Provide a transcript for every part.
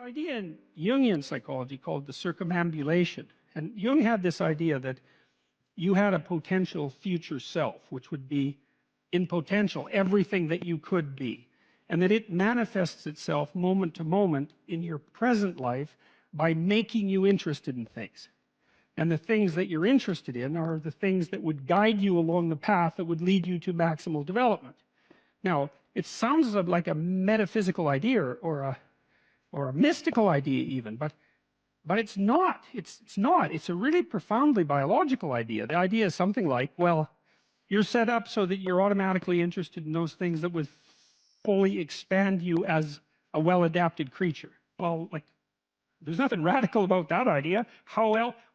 idea in Jungian psychology called the circumambulation. And Jung had this idea that you had a potential future self, which would be in potential everything that you could be. And that it manifests itself moment to moment in your present life by making you interested in things. And the things that you're interested in are the things that would guide you along the path that would lead you to maximal development. Now, it sounds like a metaphysical idea or a mystical idea even, but it's not. It's not. It's a really profoundly biological idea. The idea is something like, well, you're set up so that you're automatically interested in those things that would fully expand you as a well-adapted creature. Well, like, there's nothing radical about that idea.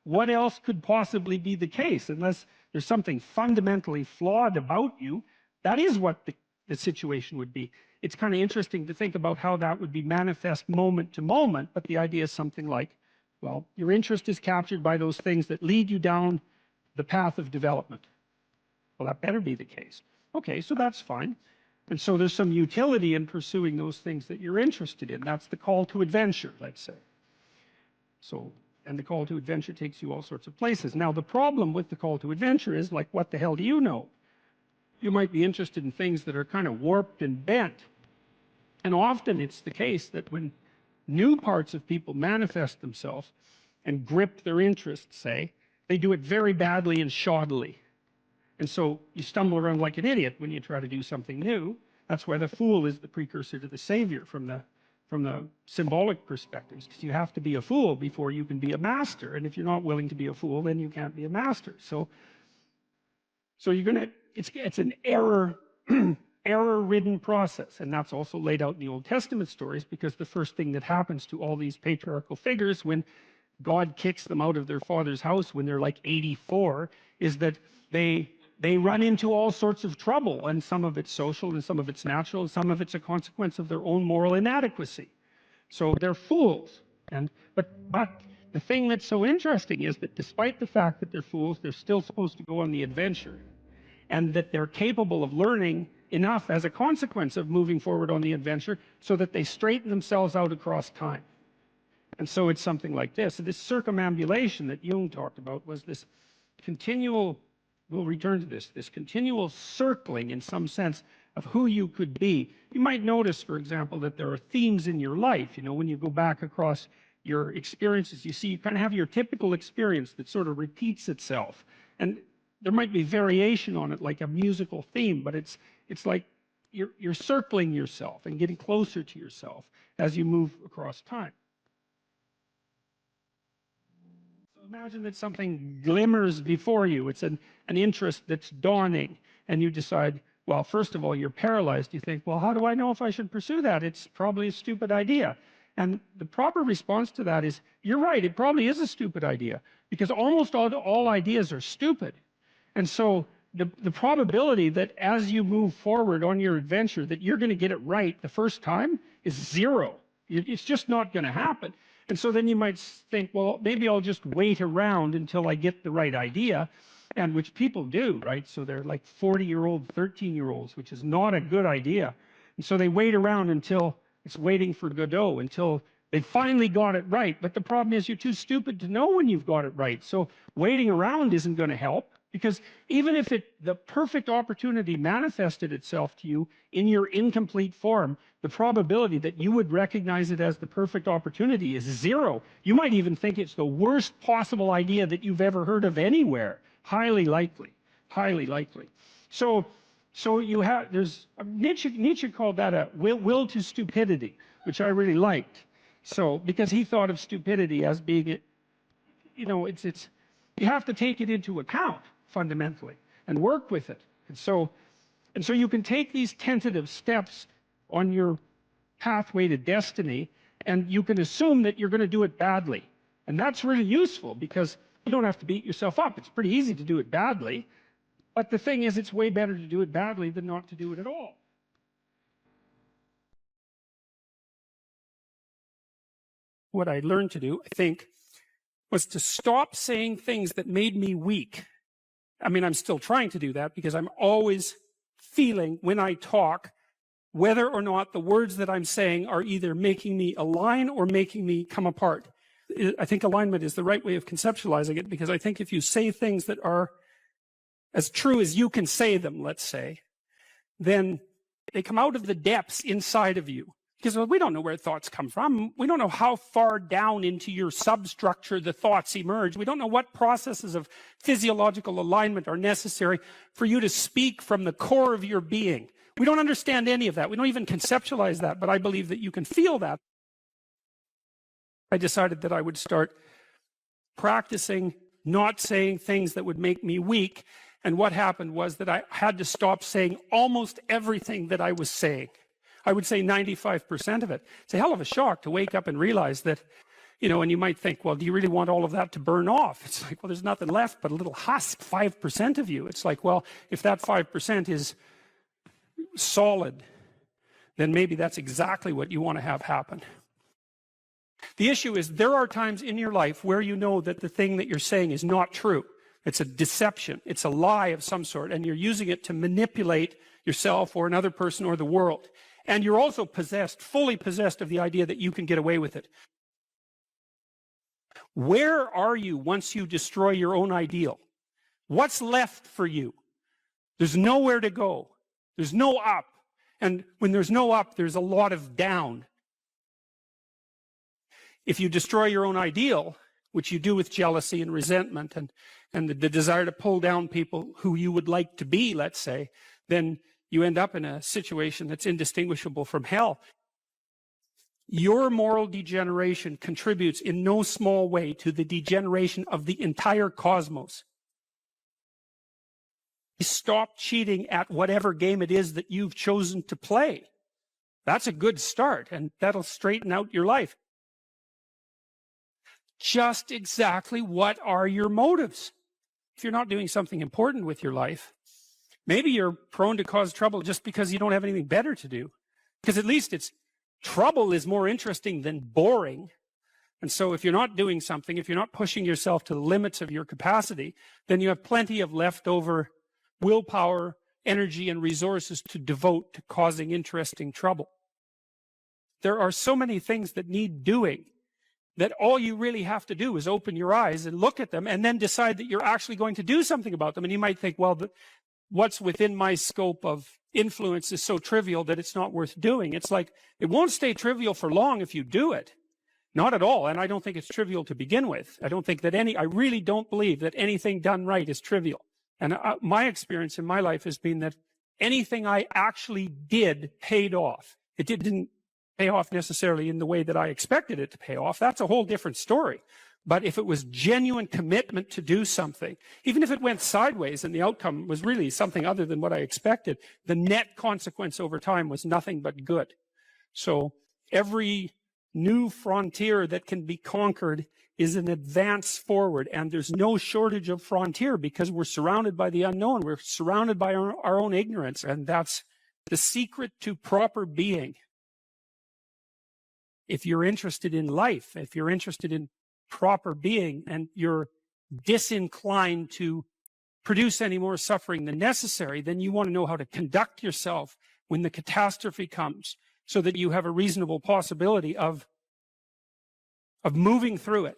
What else could possibly be the case? Unless there's something fundamentally flawed about you, that is what the situation would be. It's kind of interesting to think about how that would be manifest moment to moment, but the idea is something like, well, your interest is captured by those things that lead you down the path of development. Well, that better be the case. Okay, so that's fine. And so there's some utility in pursuing those things that you're interested in. That's the call to adventure, let's say. So, and the call to adventure takes you all sorts of places. Now, the problem with the call to adventure is, like, what the hell do you know? You might be interested in things that are kind of warped and bent. And often it's the case that when new parts of people manifest themselves and grip their interests, say, they do it very badly and shoddily. And so you stumble around like an idiot when you try to do something new. That's why the fool is the precursor to the savior from the symbolic perspectives, because you have to be a fool before you can be a master. And if you're not willing to be a fool, then you can't be a master. So you're gonna, it's an error-ridden process. And that's also laid out in the Old Testament stories, because the first thing that happens to all these patriarchal figures when God kicks them out of their father's house when they're like 84 is that they run into all sorts of trouble, and some of it's social and some of it's natural and some of it's a consequence of their own moral inadequacy. So they're fools. But the thing that's so interesting is that despite the fact that they're fools, they're still supposed to go on the adventure, and that they're capable of learning enough as a consequence of moving forward on the adventure so that they straighten themselves out across time. And so it's something like this. So this circumambulation that Jung talked about was this continual, we'll return to this continual circling in some sense of who you could be. You might notice, for example, that there are themes in your life. You know, when you go back across your experiences, you see you kind of have your typical experience that sort of repeats itself. And there might be variation on it, like a musical theme, but it's like you're circling yourself and getting closer to yourself as you move across time. Imagine that something glimmers before you. It's an interest that's dawning, and you decide, well, first of all, you're paralyzed. You think, well, how do I know if I should pursue that? It's probably a stupid idea. And the proper response to that is, you're right, it probably is a stupid idea, because almost all ideas are stupid. And so the probability that as you move forward on your adventure that you're going to get it right the first time is zero. It's just not going to happen. And so then you might think, well, maybe I'll just wait around until I get the right idea, and which people do, right? So they're like 40-year-old, 13-year-olds, which is not a good idea. And so they wait around until it's waiting for Godot, until they finally got it right. But the problem is you're too stupid to know when you've got it right. So waiting around isn't going to help, because even if the perfect opportunity manifested itself to you in your incomplete form, the probability that you would recognize it as the perfect opportunity is zero. You might even think it's the worst possible idea that you've ever heard of anywhere. Highly likely. Highly likely. So you have, there's, Nietzsche called that a will to stupidity, which I really liked. So, because he thought of stupidity as being, you know, you have to take it into account fundamentally and work with it. And so you can take these tentative steps on your pathway to destiny, and you can assume that you're going to do it badly. And that's really useful, because you don't have to beat yourself up. It's pretty easy to do it badly. But the thing is, it's way better to do it badly than not to do it at all. What I learned to do, I think, was to stop saying things that made me weak. I mean, I'm still trying to do that, because I'm always feeling when I talk whether or not the words that I'm saying are either making me align or making me come apart. I think alignment is the right way of conceptualizing it, because I think if you say things that are as true as you can say them, let's say, then they come out of the depths inside of you. Because we don't know where thoughts come from. We don't know how far down into your substructure the thoughts emerge. We don't know what processes of physiological alignment are necessary for you to speak from the core of your being. We don't understand any of that. We don't even conceptualize that, but I believe that you can feel that. I decided that I would start practicing not saying things that would make me weak. And what happened was that I had to stop saying almost everything that I was saying. I would say 95% of it. It's a hell of a shock to wake up and realize that, and you might think, well, do you really want all of that to burn off? It's like, well, there's nothing left but a little husk, 5% of you. It's like, well, if that 5% is solid, then maybe that's exactly what you want to have happen. The issue is there are times in your life where you know that the thing that you're saying is not true. It's a deception. It's a lie of some sort, and you're using it to manipulate yourself or another person or the world. And you're also fully possessed of the idea that you can get away with it. Where are you once you destroy your own ideal? What's left for you? There's nowhere to go. There's no up. And when there's no up, there's a lot of down. If you destroy your own ideal, which you do with jealousy and resentment and the desire to pull down people who you would like to be, let's say, then you end up in a situation that's indistinguishable from hell. Your moral degeneration contributes in no small way to the degeneration of the entire cosmos. Stop cheating at whatever game it is that you've chosen to play. That's a good start, and that'll straighten out your life. Just exactly what are your motives? If you're not doing something important with your life, maybe you're prone to cause trouble just because you don't have anything better to do. Because at least trouble is more interesting than boring. And so if you're not doing something, if you're not pushing yourself to the limits of your capacity, then you have plenty of leftover willpower, energy, and resources to devote to causing interesting trouble. There are so many things that need doing that all you really have to do is open your eyes and look at them and then decide that you're actually going to do something about them. And you might think, well, what's within my scope of influence is so trivial that it's not worth doing. It's like, it won't stay trivial for long if you do it. Not at all. And I don't think it's trivial to begin with. I really don't believe that anything done right is trivial. And my experience in my life has been that anything I actually did paid off. It didn't pay off necessarily in the way that I expected it to pay off. That's a whole different story. But if it was genuine commitment to do something, even if it went sideways and the outcome was really something other than what I expected, the net consequence over time was nothing but good. So every new frontier that can be conquered is an advance forward, and there's no shortage of frontier because we're surrounded by the unknown. We're surrounded by our own ignorance, and that's the secret to proper being. If you're interested in life, if you're interested in proper being, and you're disinclined to produce any more suffering than necessary, then you want to know how to conduct yourself when the catastrophe comes so that you have a reasonable possibility of moving through it.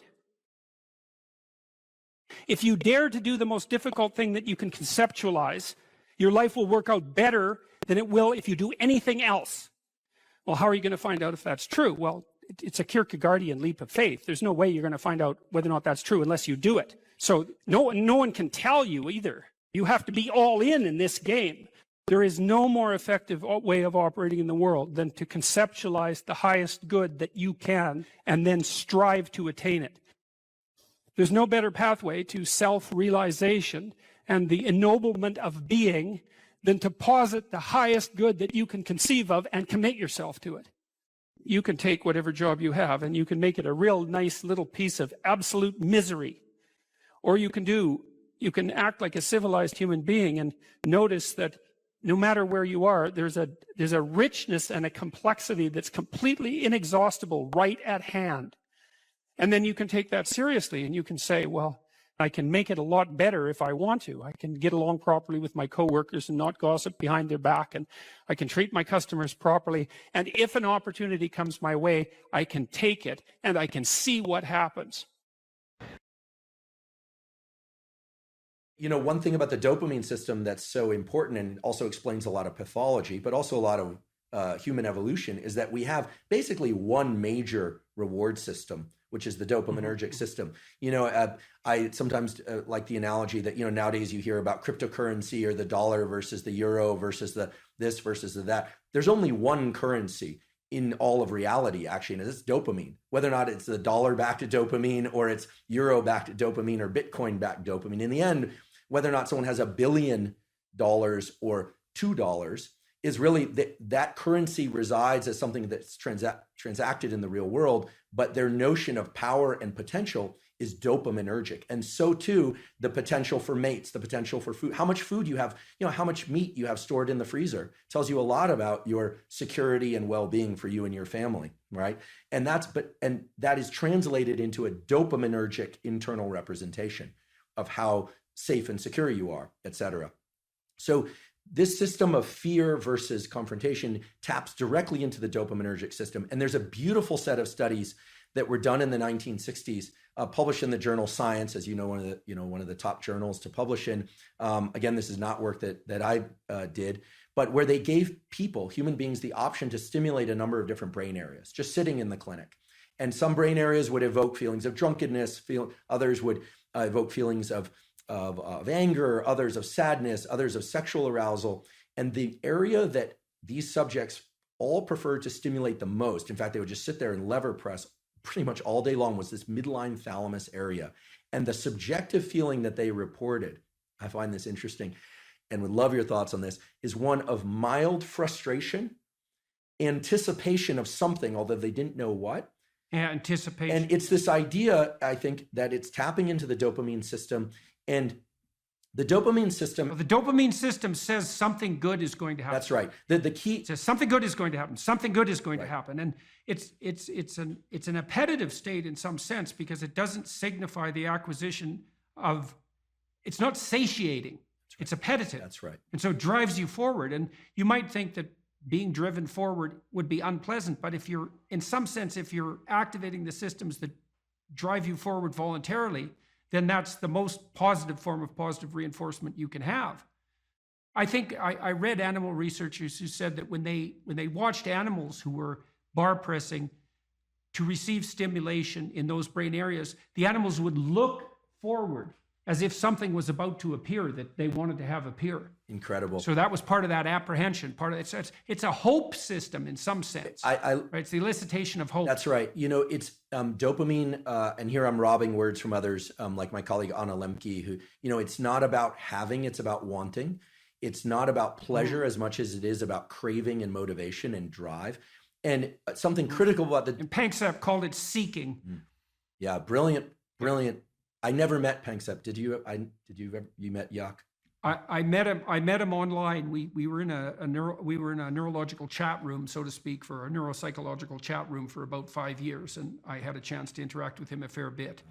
If you dare to do the most difficult thing that you can conceptualize, your life will work out better than it will if you do anything else. Well, how are you going to find out if that's true? Well, it's a Kierkegaardian leap of faith. There's no way you're going to find out whether or not that's true unless you do it. So no one can tell you either. You have to be all in this game. There is no more effective way of operating in the world than to conceptualize the highest good that you can and then strive to attain it. There's no better pathway to self-realization and the ennoblement of being than to posit the highest good that you can conceive of and commit yourself to it. You can take whatever job you have and you can make it a real nice little piece of absolute misery. Or you can act like a civilized human being and notice that no matter where you are, there's a richness and a complexity that's completely inexhaustible right at hand. And then you can take that seriously and you can say, well, I can make it a lot better if I want to. I can get along properly with my coworkers and not gossip behind their back, and I can treat my customers properly. And if an opportunity comes my way, I can take it and I can see what happens. You know, one thing about the dopamine system that's so important and also explains a lot of pathology, but also a lot of human evolution, is that we have basically one major reward system, which is the dopaminergic system. You know, I sometimes like the analogy that, you know, nowadays you hear about cryptocurrency or the dollar versus the euro versus the this versus the that. There's only one currency in all of reality, actually, and it's dopamine. Whether or not it's the dollar-backed dopamine or it's euro-backed dopamine or Bitcoin-backed dopamine, in the end, whether or not someone has $1 billion or $2 is really that currency resides as something that's transacted in the real world, but their notion of power and potential is dopaminergic. And so too, the potential for mates, the potential for food, how much food you have, you know, how much meat you have stored in the freezer tells you a lot about your security and well-being for you and your family, right? And that is translated into a dopaminergic internal representation of how safe and secure you are, et cetera. So this system of fear versus confrontation taps directly into the dopaminergic system. And there's a beautiful set of studies that were done in the 1960s, published in the journal Science, as you know, one of the top journals to publish in. Again, this is not work that I did, but where they gave people, human beings, the option to stimulate a number of different brain areas, just sitting in the clinic. And some brain areas would evoke feelings of drunkenness, others would evoke feelings of anger, others of sadness, others of sexual arousal. And the area that these subjects all preferred to stimulate the most, in fact, they would just sit there and lever press pretty much all day long, was this midline thalamus area. And the subjective feeling that they reported, I find this interesting and would love your thoughts on this, is one of mild frustration, anticipation of something, although they didn't know what. Anticipation. And it's this idea, I think, that it's tapping into the dopamine system. And the dopamine system... Well, the dopamine system says something good is going to happen. That's right. The key... It says something good is going to happen. Something good is going to happen. And it's an appetitive state in some sense, because it doesn't signify the acquisition of... It's not satiating. Right. It's appetitive. That's right. And so it drives you forward. And you might think that being driven forward would be unpleasant, but if you're, in some sense, if you're activating the systems that drive you forward voluntarily, then that's the most positive form of positive reinforcement you can have. I think I read animal researchers who said that when they watched animals who were bar pressing to receive stimulation in those brain areas, the animals would look forward as if something was about to appear that they wanted to have appear. Incredible. So that was part of that apprehension. Part of it's a hope system in some sense. Right? It's the elicitation of hope. That's right. You know, it's dopamine, and here I'm robbing words from others, like my colleague Anna Lemke, who, you know, it's not about having, it's about wanting. It's not about pleasure as much as it is about craving and motivation and drive. And something critical about the... And Panksepp called it seeking. Yeah, brilliant. I never met Panksepp. Did you? You met Yuck? I met him online. We were in a neurological chat room, so to speak, for a neuropsychological chat room for about 5 years, and I had a chance to interact with him a fair bit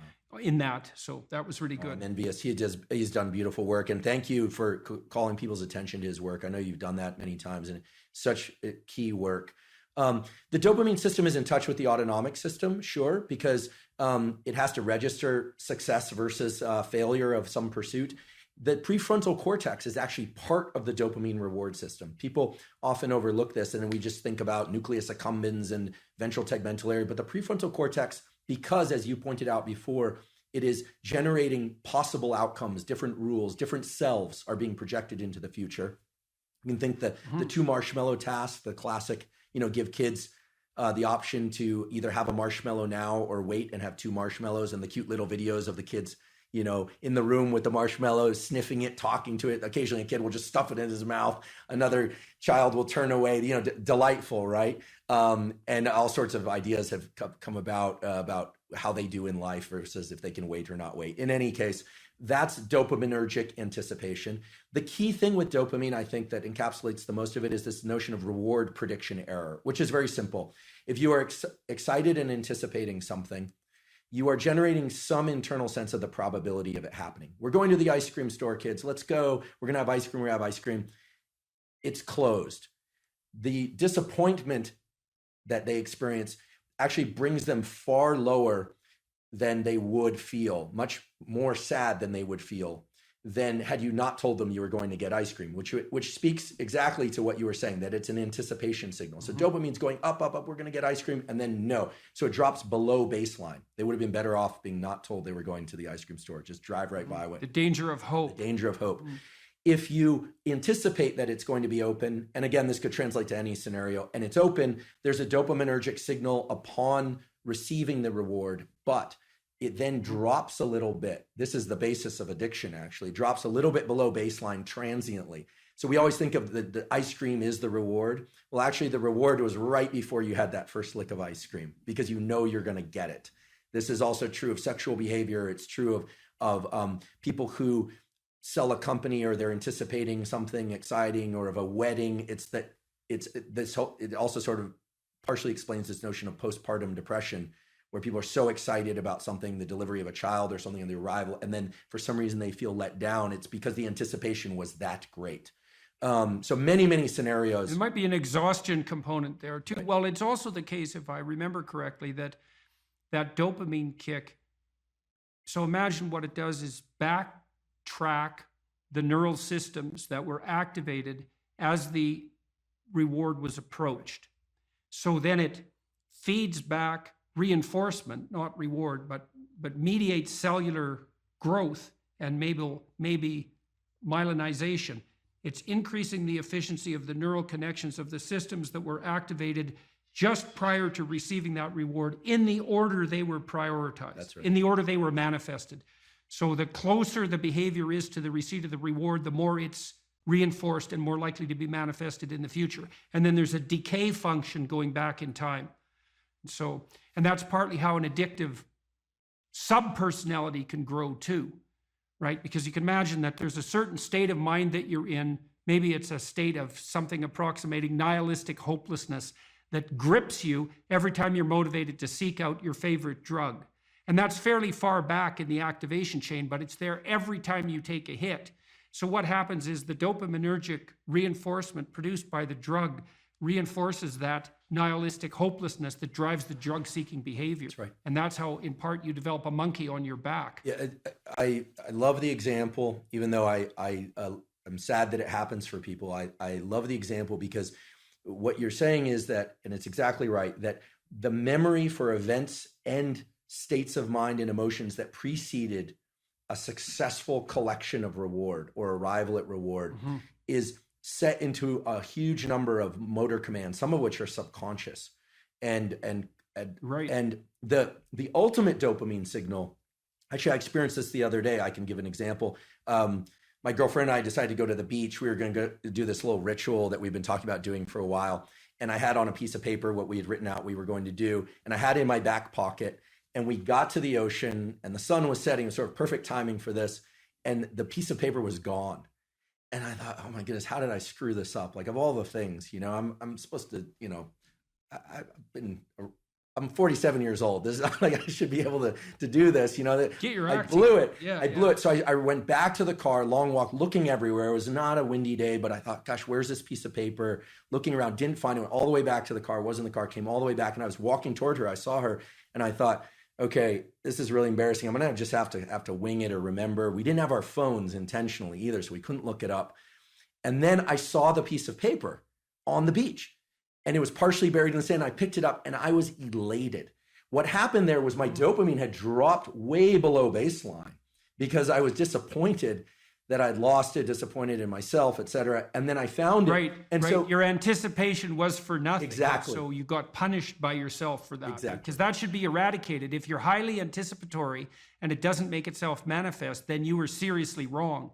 in that. So that was really good. And envious. He's done beautiful work, and thank you for calling people's attention to his work. I know you've done that many times, and such key work. The dopamine system is in touch with the autonomic system, sure, because it has to register success versus failure of some pursuit. The prefrontal cortex is actually part of the dopamine reward system. People often overlook this, and then we just think about nucleus accumbens and ventral tegmental area. But the prefrontal cortex, because as you pointed out before, it is generating possible outcomes, different rules, different selves are being projected into the future. You can think that the 2 marshmallow task, the classic, give kids the option to either have a marshmallow now or wait and have 2 marshmallows, and the cute little videos of the kids, in the room with the marshmallows, sniffing it, talking to it. Occasionally a kid will just stuff it in his mouth. Another child will turn away, delightful, right? And all sorts of ideas have come about how they do in life versus if they can wait or not wait. In any case, that's dopaminergic anticipation. The key thing with dopamine, I think, that encapsulates the most of it is this notion of reward prediction error, which is very simple. If you are excited and anticipating something, you are generating some internal sense of the probability of it happening. We're going to the ice cream store, kids. Let's go. We're going to have ice cream. We're going to have ice cream. It's closed. The disappointment that they experience actually brings them far lower than they would feel, much more sad than they would feel than had you not told them you were going to get ice cream, which speaks exactly to what you were saying, that it's an anticipation signal. So dopamine's going up, up, up, we're going to get ice cream, and then no. So it drops below baseline. They would have been better off being not told they were going to the ice cream store. Just drive right by it. The danger of hope. The danger of hope. If you anticipate that it's going to be open, and again, this could translate to any scenario, and it's open, there's a dopaminergic signal upon receiving the reward, but it then drops a little bit. This is the basis of addiction, actually. Drops a little bit below baseline transiently. So we always think of the ice cream is the reward. Well, actually, the reward was right before you had that first lick of ice cream because you know you're going to get it. This is also true of sexual behavior. It's true of people who sell a company or they're anticipating something exciting, or of a wedding. It also sort of partially explains this notion of postpartum depression, where people are so excited about something, the delivery of a child or something, and the arrival, and then for some reason they feel let down. It's because the anticipation was that great. So many scenarios. There might be an exhaustion component there too. Right. Well, it's also the case, if I remember correctly, that dopamine kick. So imagine what it does is backtrack the neural systems that were activated as the reward was approached. So then it feeds back reinforcement, not reward, but mediates cellular growth and maybe myelinization. It's increasing the efficiency of the neural connections of the systems that were activated just prior to receiving that reward in the order they were prioritized. That's right. In the order they were manifested. So the closer the behavior is to the receipt of the reward, the more it's reinforced and more likely to be manifested in the future. And then there's a decay function going back in time. So, and that's partly how an addictive subpersonality can grow too, right? Because you can imagine that there's a certain state of mind that you're in. Maybe it's a state of something approximating nihilistic hopelessness that grips you every time you're motivated to seek out your favorite drug. And that's fairly far back in the activation chain, but it's there every time you take a hit. So what happens is the dopaminergic reinforcement produced by the drug reinforces that nihilistic hopelessness that drives the drug-seeking behavior. That's right. And that's how, in part, you develop a monkey on your back. Yeah, I love the example, even though I'm sad that it happens for people. I love the example because what you're saying is that, and it's exactly right, that the memory for events and states of mind and emotions that preceded a successful collection of reward or arrival at reward is set into a huge number of motor commands, some of which are subconscious. And Right. And the ultimate dopamine signal, actually I experienced this the other day. I can give an example. My girlfriend and I decided to go to the beach. We were going to go do this little ritual that we've been talking about doing for a while. And I had on a piece of paper what we had written out we were going to do. And I had it in my back pocket. And we got to the ocean and the sun was setting. It was sort of perfect timing for this. And the piece of paper was gone. And I thought, oh my goodness, how did I screw this up? Like, of all the things, I'm supposed to, I'm 47 years old. This is not like I should be able to do this, that Get your I act blew it. Yeah, I blew it. So I went back to the car, long walk, looking everywhere. It was not a windy day, but I thought, gosh, where's this piece of paper? Looking around, didn't find it. Went all the way back to the car, wasn't in the car, came all the way back. And I was walking toward her. I saw her and I thought, okay, this is really embarrassing. I'm going to just have to wing it or remember. We didn't have our phones intentionally either, so we couldn't look it up. And then I saw the piece of paper on the beach and it was partially buried in the sand. I picked it up and I was elated. What happened there was my dopamine had dropped way below baseline because I was disappointed that I'd lost it, disappointed in myself, et cetera. And then I found it. Right. And right. so your anticipation was for nothing. Exactly. So you got punished by yourself for that. Exactly. Because that should be eradicated. If you're highly anticipatory and it doesn't make itself manifest, then you were seriously wrong.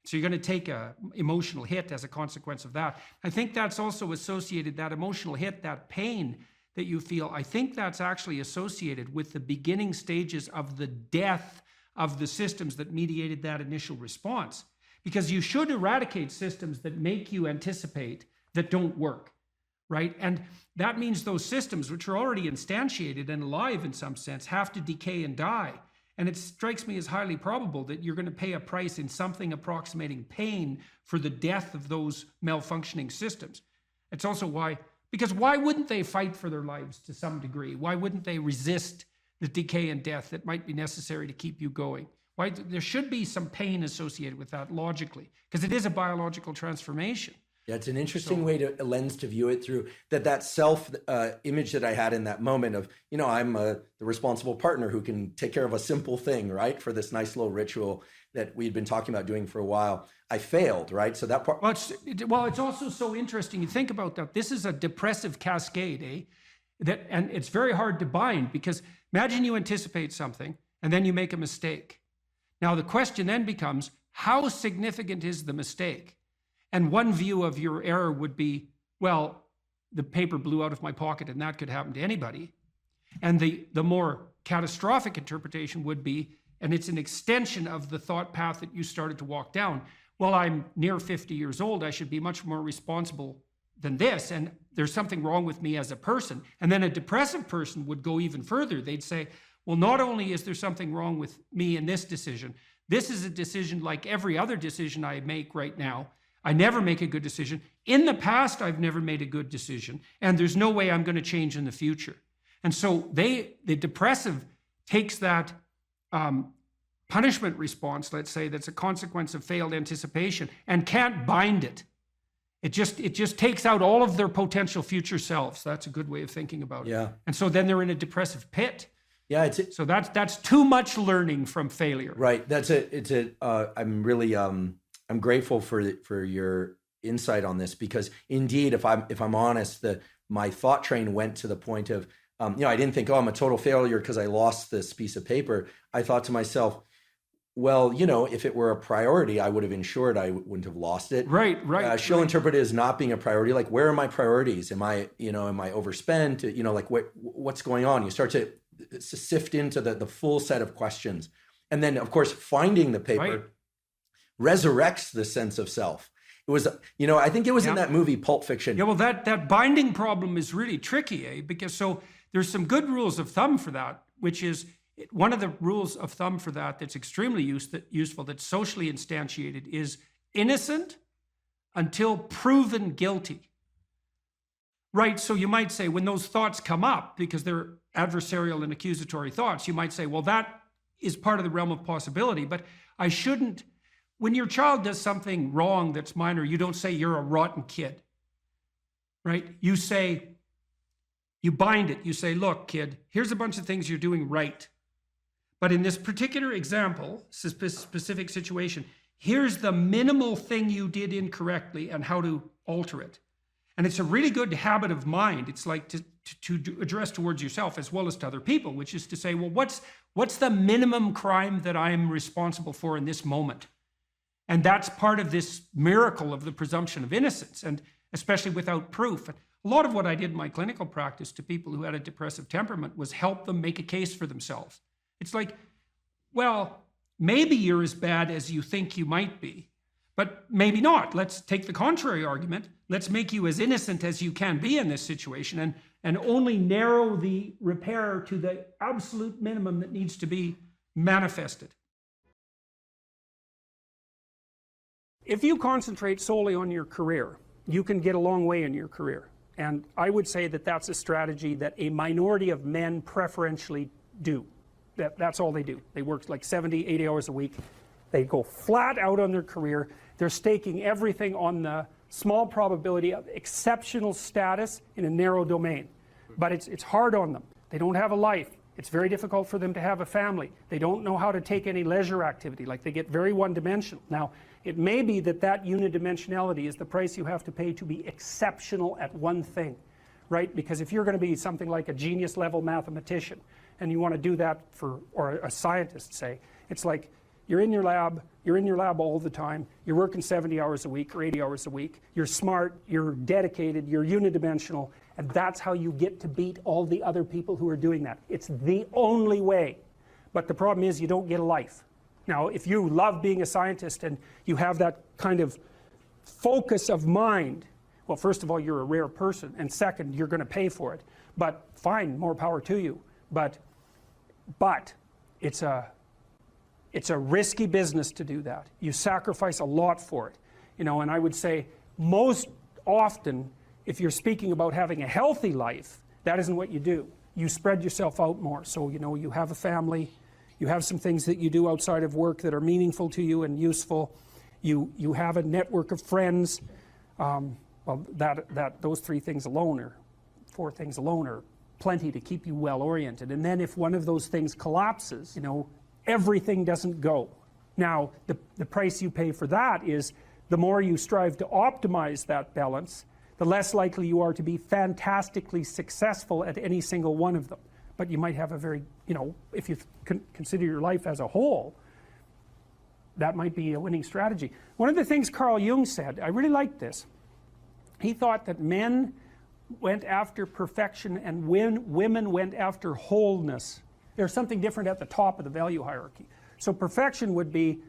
So you're going to take an emotional hit as a consequence of that. I think that's also associated, that emotional hit, that pain that you feel, I think that's actually associated with the beginning stages of the death of the systems that mediated that initial response. Because you should eradicate systems that make you anticipate that don't work, right? And that means those systems, which are already instantiated and alive in some sense, have to decay and die. And it strikes me as highly probable that you're going to pay a price in something approximating pain for the death of those malfunctioning systems. It's also why, because why wouldn't they fight for their lives to some degree? Why wouldn't they resist the decay and death that might be necessary to keep you going? Why, there should be some pain associated with that logically, because it is a biological transformation. Yeah, it's an interesting way to a lens to view it through, that self image that I had in that moment of, I'm the responsible partner who can take care of a simple thing, right? For this nice little ritual that we'd been talking about doing for a while. I failed, right? So that part. Well, it's also so interesting. You think about that. This is a depressive cascade, and it's very hard to bind, because imagine you anticipate something and then you make a mistake. Now the question then becomes, how significant is the mistake? And one view of your error would be, well, the paper blew out of my pocket and that could happen to anybody. And the more catastrophic interpretation would be, and it's an extension of the thought path that you started to walk down, well, I'm near 50 years old, I should be much more responsible than this, and there's something wrong with me as a person. And then a depressive person would go even further. They'd say, well, not only is there something wrong with me in this decision, this is a decision like every other decision I make right now. I never make a good decision. In the past, I've never made a good decision, and there's no way I'm going to change in the future. And so the depressive takes that punishment response, let's say, that's a consequence of failed anticipation, and can't bind it. It just takes out all of their potential future selves. That's a good way of thinking about it. Yeah. And so then they're in a depressive pit. Yeah, so that's too much learning from failure. Right. I'm really I'm grateful for your insight on this, because indeed, if I'm honest, my thought train went to the point of, I didn't think, I'm a total failure because I lost this piece of paper. I thought to myself, well, if it were a priority, I would have ensured I wouldn't have lost it. Right. She'll interpret it as not being a priority. Like, where are my priorities? Am I overspent? Like what's going on? You start to sift into the full set of questions. And then, of course, finding the paper resurrects the sense of self. It was, I think it was in that movie, Pulp Fiction. Yeah, well, that binding problem is really tricky, because so there's some good rules of thumb for that, which is one of the rules of thumb for that's extremely useful, that's socially instantiated, is innocent until proven guilty. Right, so you might say when those thoughts come up, because they're adversarial and accusatory thoughts, you might say, well, that is part of the realm of possibility, but I shouldn't. When your child does something wrong that's minor, you don't say you're a rotten kid, right? You bind it. You say, look, kid, here's a bunch of things you're doing right. But in this particular example, specific situation, here's the minimal thing you did incorrectly and how to alter it. And it's a really good habit of mind. It's like to address towards yourself as well as to other people, which is to say, well, what's the minimum crime that I'm responsible for in this moment? And that's part of this miracle of the presumption of innocence, and especially without proof. A lot of what I did in my clinical practice to people who had a depressive temperament was help them make a case for themselves. It's like, well, maybe you're as bad as you think you might be, but maybe not. Let's take the contrary argument. Let's make you as innocent as you can be in this situation, and only narrow the repair to the absolute minimum that needs to be manifested. If you concentrate solely on your career, you can get a long way in your career. And I would say that that's a strategy that a minority of men preferentially do. That's all they do. They work like 70, 80 hours a week. They go flat out on their career. They're staking everything on the small probability of exceptional status in a narrow domain. But it's hard on them. They don't have a life. It's very difficult for them to have a family. They don't know how to take any leisure activity. Like, they get very one-dimensional. Now, it may be that unidimensionality is the price you have to pay to be exceptional at one thing, right? Because if you're going to be something like a genius-level mathematician, and you want to do that or a scientist, say, it's like you're in your lab all the time, you're working 70 hours a week or 80 hours a week, you're smart, you're dedicated, you're unidimensional, and that's how you get to beat all the other people who are doing that. It's the only way. But the problem is you don't get a life. Now, if you love being a scientist and you have that kind of focus of mind Well, first of all, you're a rare person, and second, you're going to pay for it. But fine, more power to you. But it's a risky business to do that. You sacrifice a lot for it. You know, and I would say most often, if you're speaking about having a healthy life, that isn't what you do. You spread yourself out more. So, you know, you have a family, you have some things that you do outside of work that are meaningful to you and useful. You have a network of friends. Well, those 3 things alone, or 4 things alone, are plenty to keep you well oriented. And then if one of those things collapses, you know, everything doesn't go. Now, the price you pay for that is the more you strive to optimize that balance, the less likely you are to be fantastically successful at any single one of them. But you might have a very, you know, if you consider your life as a whole, that might be a winning strategy. One of the things Carl Jung said, I really liked this. He thought that men went after perfection and women went after wholeness. There's something different at the top of the value hierarchy. So perfection would be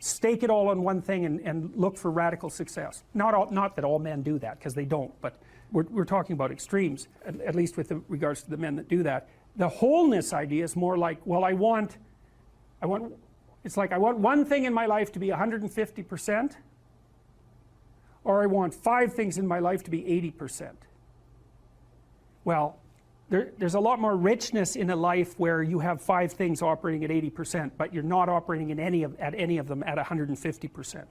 stake it all on one thing and look for radical success. Not that all men do that, because they don't, but we're talking about extremes, at least with regards to the men that do that. The wholeness idea is more like, well, it's like I want one thing in my life to be 150%, or I want 5 things in my life to be 80%. Well, there's a lot more richness in a life where you have 5 things operating at 80%, but you're not operating at any of them at 150%.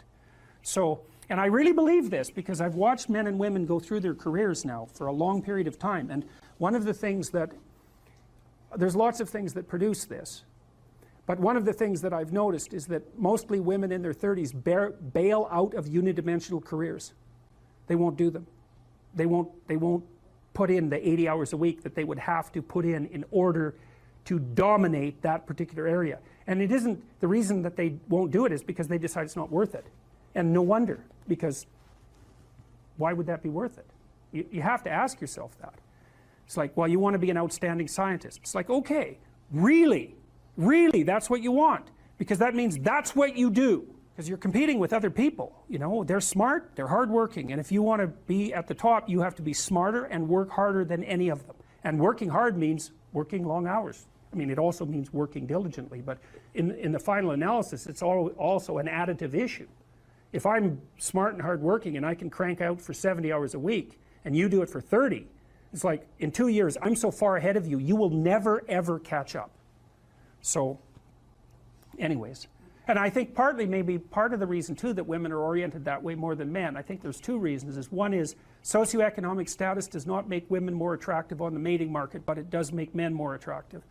So, and I really believe this because I've watched men and women go through their careers now for a long period of time, and one of the things that, there's lots of things that produce this, but one of the things that I've noticed is that mostly women in their 30s bail out of unidimensional careers. They won't do them. They won't put in the 80 hours a week that they would have to put in order to dominate that particular area. And it isn't, the reason that they won't do it is because they decide it's not worth it. And no wonder, because why would that be worth it? You have to ask yourself that. It's like, well, you want to be an outstanding scientist. It's like, okay, really, that's what you want, because that means that's what you do. Because you're competing with other people, you know, they're smart, they're hardworking, and if you want to be at the top, you have to be smarter and work harder than any of them. And working hard means working long hours. I mean, it also means working diligently, but in the final analysis, it's also an additive issue. If I'm smart and hardworking and I can crank out for 70 hours a week, and you do it for 30, it's like, in 2 years, I'm so far ahead of you, you will never, ever catch up. So, anyways. And I think partly, maybe part of the reason too that women are oriented that way more than men, I think there's 2 reasons. One is socioeconomic status does not make women more attractive on the mating market, but it does make men more attractive.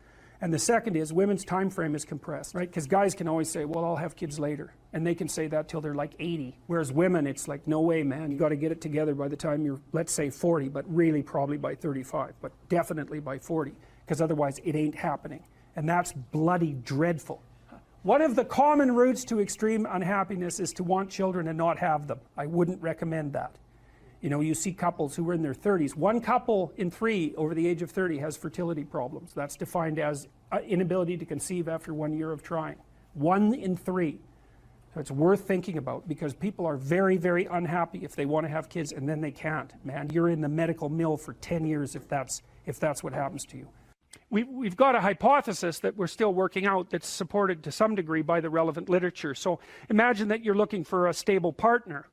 And the second is women's time frame is compressed, right? Because guys can always say, well, I'll have kids later. And they can say that till they're like 80. Whereas women, it's like, no way, man, you got to get it together by the time you're, let's say 40, but really probably by 35, but definitely by 40, because otherwise it ain't happening. And that's bloody dreadful. One of the common routes to extreme unhappiness is to want children and not have them. I wouldn't recommend that. You know, you see couples who are in their 30s. 1 couple in 3 over the age of 30 has fertility problems. That's defined as inability to conceive after 1 year of trying. 1 in 3. So it's worth thinking about, because people are very, very unhappy if they want to have kids and then they can't. Man, you're in the medical mill for 10 years if that's what happens to you. We've got a hypothesis that we're still working out that's supported to some degree by the relevant literature. So imagine that you're looking for a stable partner,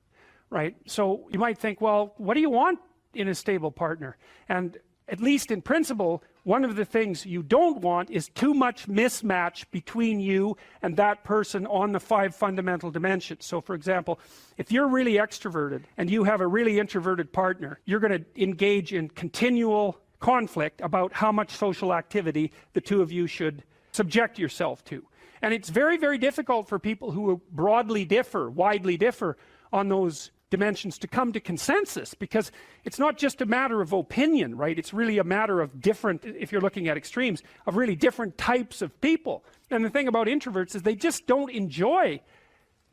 right? So you might think, well, what do you want in a stable partner? And at least in principle, one of the things you don't want is too much mismatch between you and that person on the 5 fundamental dimensions. So for example, if you're really extroverted and you have a really introverted partner, you're going to engage in continual conflict about how much social activity the 2 of you should subject yourself to. And it's very, very difficult for people who widely differ on those dimensions to come to consensus, because it's not just a matter of opinion, right? It's really a matter of different, if you're looking at extremes, of really different types of people. And the thing about introverts is they just don't enjoy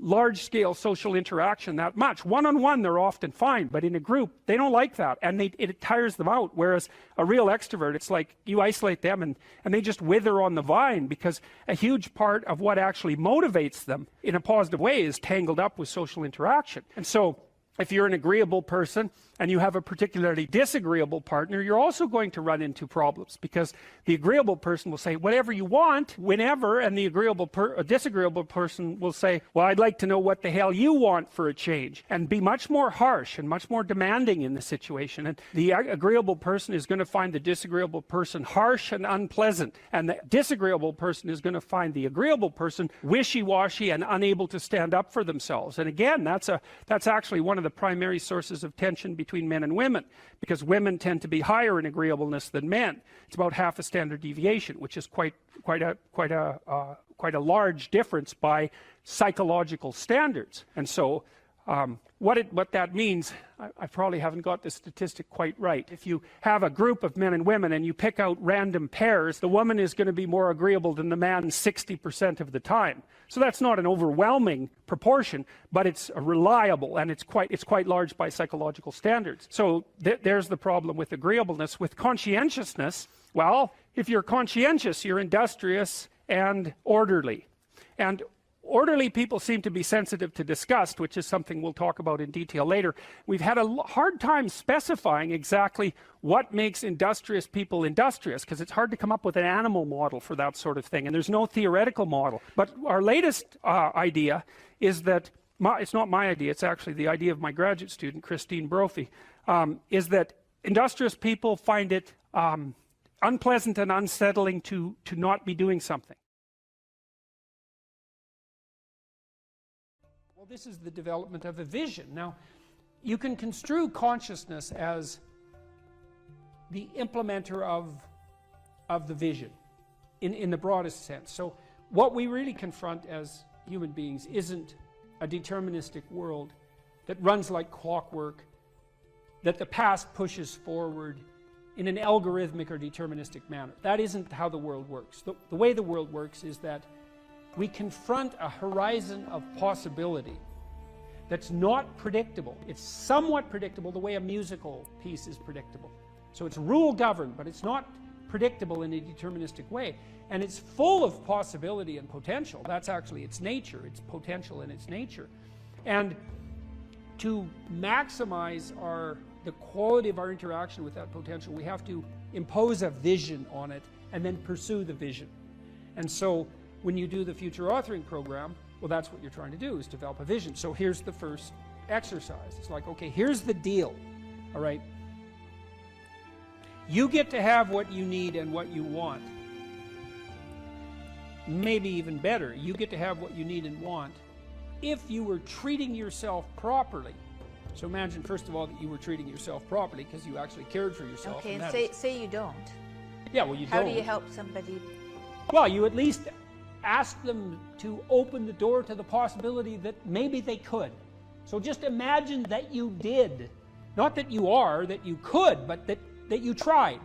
large-scale social interaction that much. One-on-one they're often fine, but in a group they don't like that, and it tires them out. Whereas a real extrovert, it's like you isolate them and they just wither on the vine, because a huge part of what actually motivates them in a positive way is tangled up with social interaction. And so if you're an agreeable person and you have a particularly disagreeable partner, you're also going to run into problems, because the agreeable person will say whatever you want, whenever, and the disagreeable person will say, well, I'd like to know what the hell you want for a change, and be much more harsh and much more demanding in the situation. And the agreeable person is going to find the disagreeable person harsh and unpleasant, and the disagreeable person is going to find the agreeable person wishy-washy and unable to stand up for themselves. And again, that's actually one of the primary sources of tension between men and women, because women tend to be higher in agreeableness than men. It's about half a standard deviation, which is quite a large difference by psychological standards. And so what that means, I probably haven't got the statistic quite right. If you have a group of men and women and you pick out random pairs, the woman is going to be more agreeable than the man 60% of the time. So that's not an overwhelming proportion, but it's reliable, and it's quite large by psychological standards. So there's the problem with agreeableness. With conscientiousness, well, if you're conscientious, you're industrious and orderly. And orderly people seem to be sensitive to disgust, which is something we'll talk about in detail later. We've had a hard time specifying exactly what makes industrious people industrious, because it's hard to come up with an animal model for that sort of thing, and there's no theoretical model. But our latest idea is that, it's not my idea, it's actually the idea of my graduate student, Christine Brophy, is that industrious people find it unpleasant and unsettling to not be doing something. Well, this is the development of a vision. Now, you can construe consciousness as the implementer of the vision in the broadest sense. So what we really confront as human beings isn't a deterministic world that runs like clockwork, that the past pushes forward in an algorithmic or deterministic manner. That isn't how the world works. The way the world works is that we confront a horizon of possibility that's not predictable. It's somewhat predictable the way a musical piece is predictable. So it's rule governed, but it's not predictable in a deterministic way. And it's full of possibility and potential. That's actually its nature. It's potential in its nature. And to maximize the quality of our interaction with that potential, we have to impose a vision on it and then pursue the vision. And so when you do the future authoring program, well, that's what you're trying to do, is develop a vision. So here's the first exercise. It's like, okay, here's the deal, all right? You get to have what you need and what you want. Maybe even better, you get to have what you need and want if you were treating yourself properly. So imagine, first of all, that you were treating yourself properly because you actually cared for yourself. Okay, and say you don't. Yeah, well, you How don't. do you help somebody? Well, you at least ask them to open the door to the possibility that maybe they could. So just imagine that you did. Not that you are, that you could, but that you tried.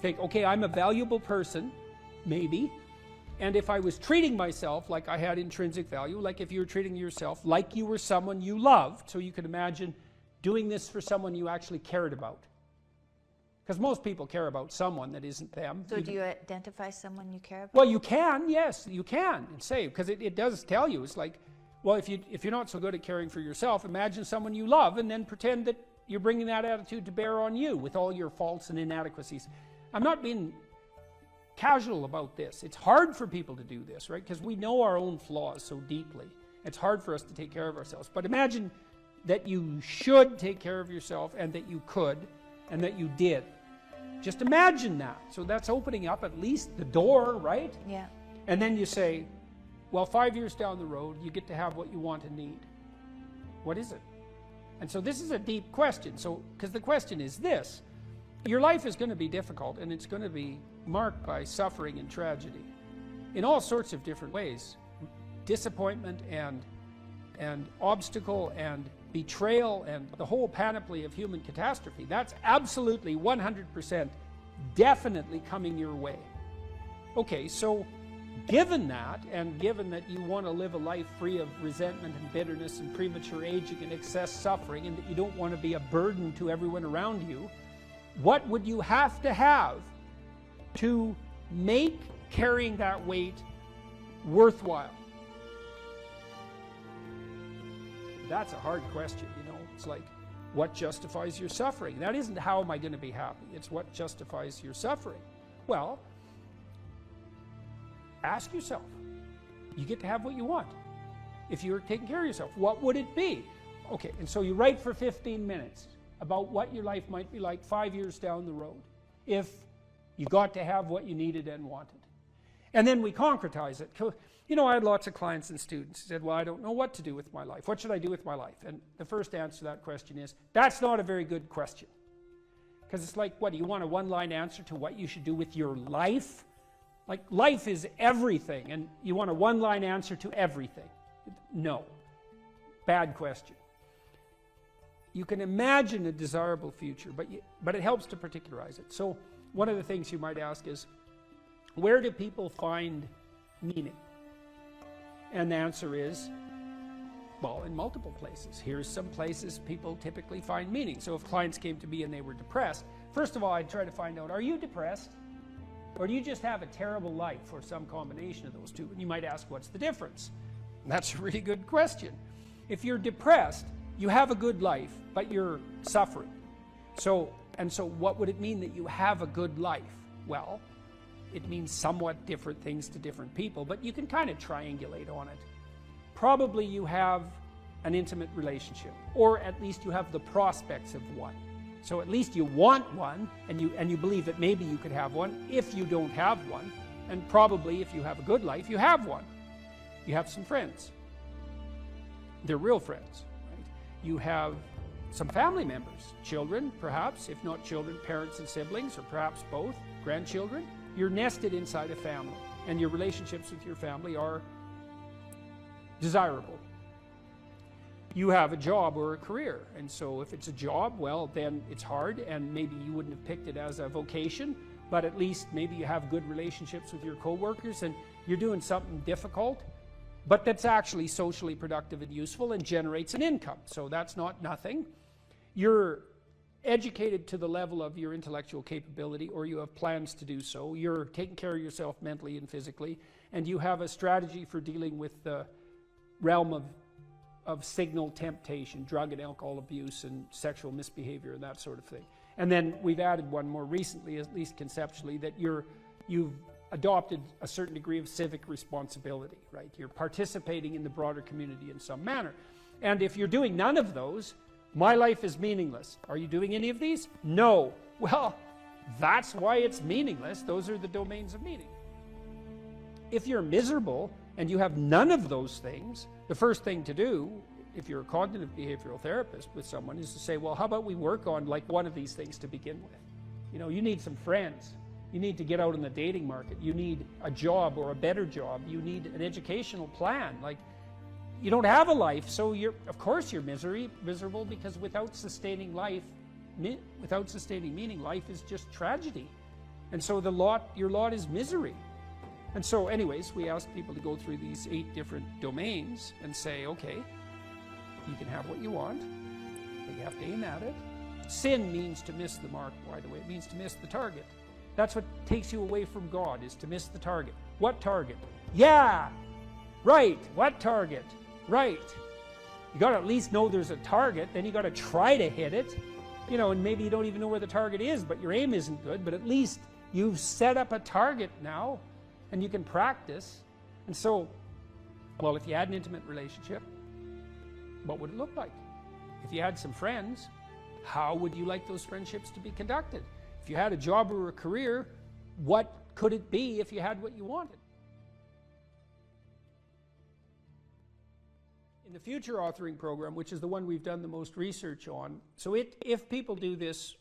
Think, okay, I'm a valuable person, maybe, and if I was treating myself like I had intrinsic value, like if you were treating yourself like you were someone you loved, so you could imagine doing this for someone you actually cared about. Because most people care about someone that isn't them. So do you identify someone you care about? Well, you can, yes, you can, and say, because it does tell you, it's like, well, if you're not so good at caring for yourself, imagine someone you love and then pretend that you're bringing that attitude to bear on you with all your faults and inadequacies. I'm not being casual about this. It's hard for people to do this, right? Because we know our own flaws so deeply. It's hard for us to take care of ourselves. But imagine that you should take care of yourself and that you could and that you did. Just imagine that. So that's opening up at least the door, right? Yeah. And then you say, well, 5 years down the road, you get to have what you want and need. What is it? And so this is a deep question. So, because the question is this: your life is going to be difficult, and it's going to be marked by suffering and tragedy in all sorts of different ways. Disappointment and obstacle and betrayal and the whole panoply of human catastrophe. That's absolutely 100% definitely coming your way. Okay, so given that, and given that you want to live a life free of resentment and bitterness and premature aging and excess suffering, and that you don't want to be a burden to everyone around you, what would you have to make carrying that weight worthwhile? That's a hard question, you know. It's like, what justifies your suffering. That isn't how am I going to be happy. It's what justifies your suffering. Well, ask yourself. You get to have what you want. If you're taking care of yourself, what would it be? Okay, and so you write for 15 minutes about what your life might be like 5 years down the road if you got to have what you needed and wanted. And then we concretize it. You know, I had lots of clients and students who said, well, I don't know what to do with my life. What should I do with my life? And the first answer to that question is, that's not a very good question. Because it's like, what, do you want a one-line answer to what you should do with your life? Like, life is everything, and you want a one-line answer to everything. No. Bad question. You can imagine a desirable future, but it helps to particularize it. So one of the things you might ask is, where do people find meaning? And the answer is, well, in multiple places. Here's some places people typically find meaning. So if clients came to me and they were depressed, first of all, I'd try to find out, are you depressed? Or do you just have a terrible life, or some combination of those two? And you might ask, what's the difference? And that's a really good question. If you're depressed, you have a good life, but you're suffering. So what would it mean that you have a good life? Well, it means somewhat different things to different people, but you can kind of triangulate on it. Probably you have an intimate relationship, or at least you have the prospects of one. So at least you want one, and you believe that maybe you could have one if you don't have one, and probably if you have a good life, you have one. You have some friends. They're real friends, right? You have some family members, children perhaps, if not children, parents and siblings, or perhaps both, grandchildren. You're nested inside a family, and your relationships with your family are desirable. You have a job or a career, and so if it's a job, well, then it's hard, and maybe you wouldn't have picked it as a vocation, but at least maybe you have good relationships with your coworkers, and you're doing something difficult, but that's actually socially productive and useful and generates an income, so that's not nothing. You're educated to the level of your intellectual capability, or you have plans to do so. You're taking care of yourself mentally and physically, and you have a strategy for dealing with the realm of signal temptation, drug and alcohol abuse and sexual misbehavior and that sort of thing. And then we've added one more recently, at least conceptually, that you've adopted a certain degree of civic responsibility, right? You're participating in the broader community in some manner. And if you're doing none of those, my life is meaningless. Are you doing any of these? No. Well, that's why it's meaningless. Those are the domains of meaning. If you're miserable and you have none of those things, the first thing to do, if you're a cognitive behavioral therapist with someone, is to say, well, how about we work on like one of these things to begin with? You know, you need some friends. You need to get out in the dating market. You need a job or a better job. You need an educational plan. Like, you don't have a life, so of course you're miserable, because without sustaining life, without sustaining meaning, life is just tragedy. And so your lot is misery. And so anyways, we ask people to go through these 8 different domains and say, okay, you can have what you want, but you have to aim at it. Sin means to miss the mark, by the way. It means to miss the target. That's what takes you away from God, is to miss the target. What target? Yeah, right. What target? Right. You got to at least know there's a target, then you got to try to hit it. You know, and maybe you don't even know where the target is, but your aim isn't good, but at least you've set up a target now, and you can practice. And so, well, if you had an intimate relationship, what would it look like? If you had some friends, how would you like those friendships to be conducted? If you had a job or a career, what could it be if you had what you wanted? In the future authoring program, which is the one we've done the most research on, so if people do this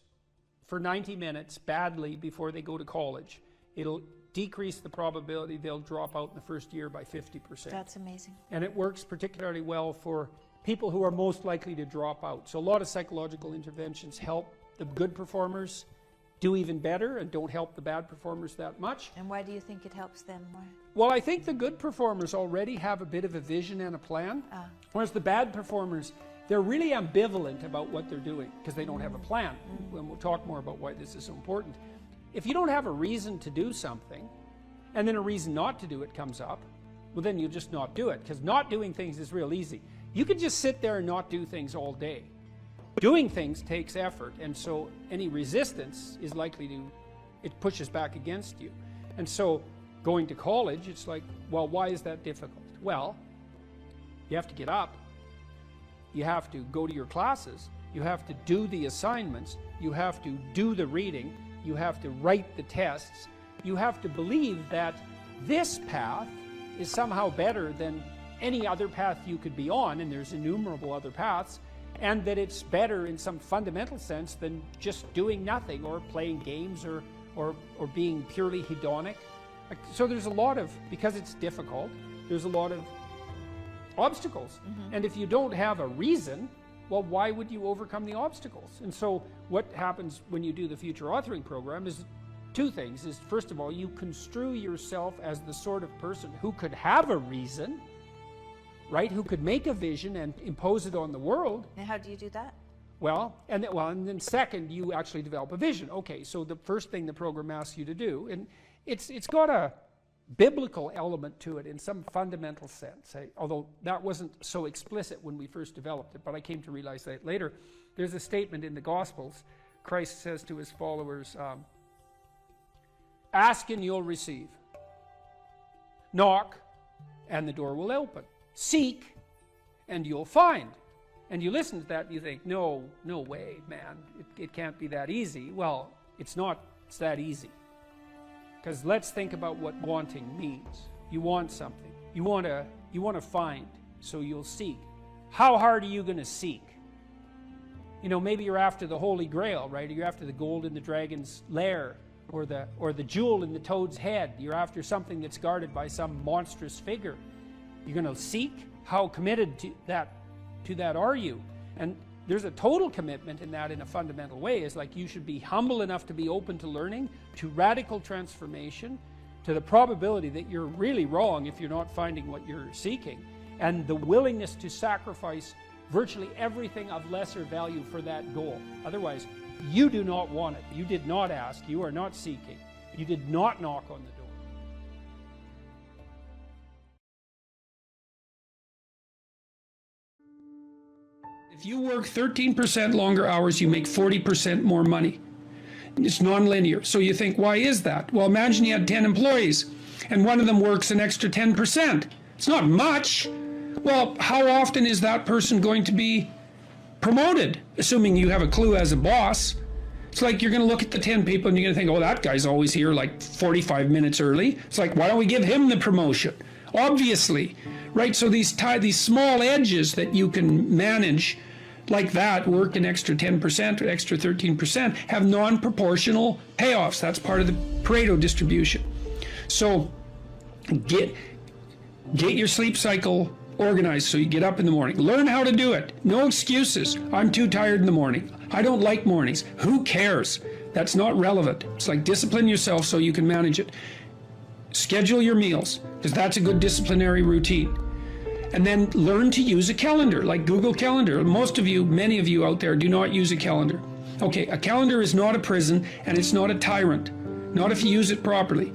for 90 minutes badly before they go to college, it'll decrease the probability they'll drop out in the first year by 50%. That's amazing. And it works particularly well for people who are most likely to drop out. So a lot of psychological interventions help the good performers do even better and don't help the bad performers that much. And why do you think it helps them more? Well, I think the good performers already have a bit of a vision and a plan, whereas the bad performers, they're really ambivalent about what they're doing because they don't have a plan. And we'll talk more about why this is so important. If you don't have a reason to do something, and then a reason not to do it comes up, well, then you just not do it, because not doing things is real easy. You can just sit there and not do things all day. doing things takes effort, and so any resistance is likely to, it pushes back against you. And so going to college, it's like, well, why is that difficult? Well, you have to get up, you have to go to your classes, you have to do the assignments, you have to do the reading, you have to write the tests, you have to believe that this path is somehow better than any other path you could be on, and there's innumerable other paths, and that it's better in some fundamental sense than just doing nothing or playing games or being purely hedonic. So there's a lot of, because it's difficult, there's a lot of obstacles. And if you don't have a reason, well, why would you overcome the obstacles? And so what happens when you do the future authoring program is two things. Is first of all, you construe yourself as the sort of person who could have a reason, right? Who could make a vision and impose it on the world. And how do you do that? Well, and then second, you actually develop a vision. Okay, so the first thing the program asks you to do, and it's got a biblical element to it in some fundamental sense, although that wasn't so explicit when we first developed it, but I came to realize that later. There's a statement in the Gospels. Christ says to his followers, ask and you'll receive. Knock and the door will open. Seek and you'll find. And you listen to that and you think, no way, man, it can't be that easy. Well, it's that easy. Because let's think about what wanting means. You want something. You want to find, so you'll seek. How hard are you going to seek? You know, maybe you're after the Holy Grail, right? Or you're after the gold in the dragon's lair, or the jewel in the toad's head. You're after something that's guarded by some monstrous figure. You're going to seek? How committed to that are you? And there's a total commitment in that in a fundamental way. It's like you should be humble enough to be open to learning, to radical transformation, to the probability that you're really wrong if you're not finding what you're seeking, and the willingness to sacrifice virtually everything of lesser value for that goal. Otherwise, you do not want it. You did not ask. You are not seeking. You did not knock on the door. If you work 13% longer hours, you make 40% more money. It's nonlinear. So you think, why is that? Well, imagine you had 10 employees and one of them works an extra 10%. It's not much. Well, how often is that person going to be promoted? Assuming you have a clue as a boss. It's like you're going to look at the 10 people and you're going to think, oh, that guy's always here like 45 minutes early. It's like, why don't we give him the promotion? Obviously, right? So these small edges that you can manage like that, work an extra 10% or extra 13%, have non-proportional payoffs. That's part of the Pareto distribution. So get your sleep cycle organized so you get up in the morning. Learn how to do it. No excuses. I'm too tired in the morning. I don't like mornings. Who cares? That's not relevant. It's like discipline yourself so you can manage it. Schedule your meals, because that's a good disciplinary routine. And then learn to use a calendar, like Google Calendar. Most of you, many of you out there, do not use a calendar. Okay, a calendar is not a prison, and it's not a tyrant. Not if you use it properly.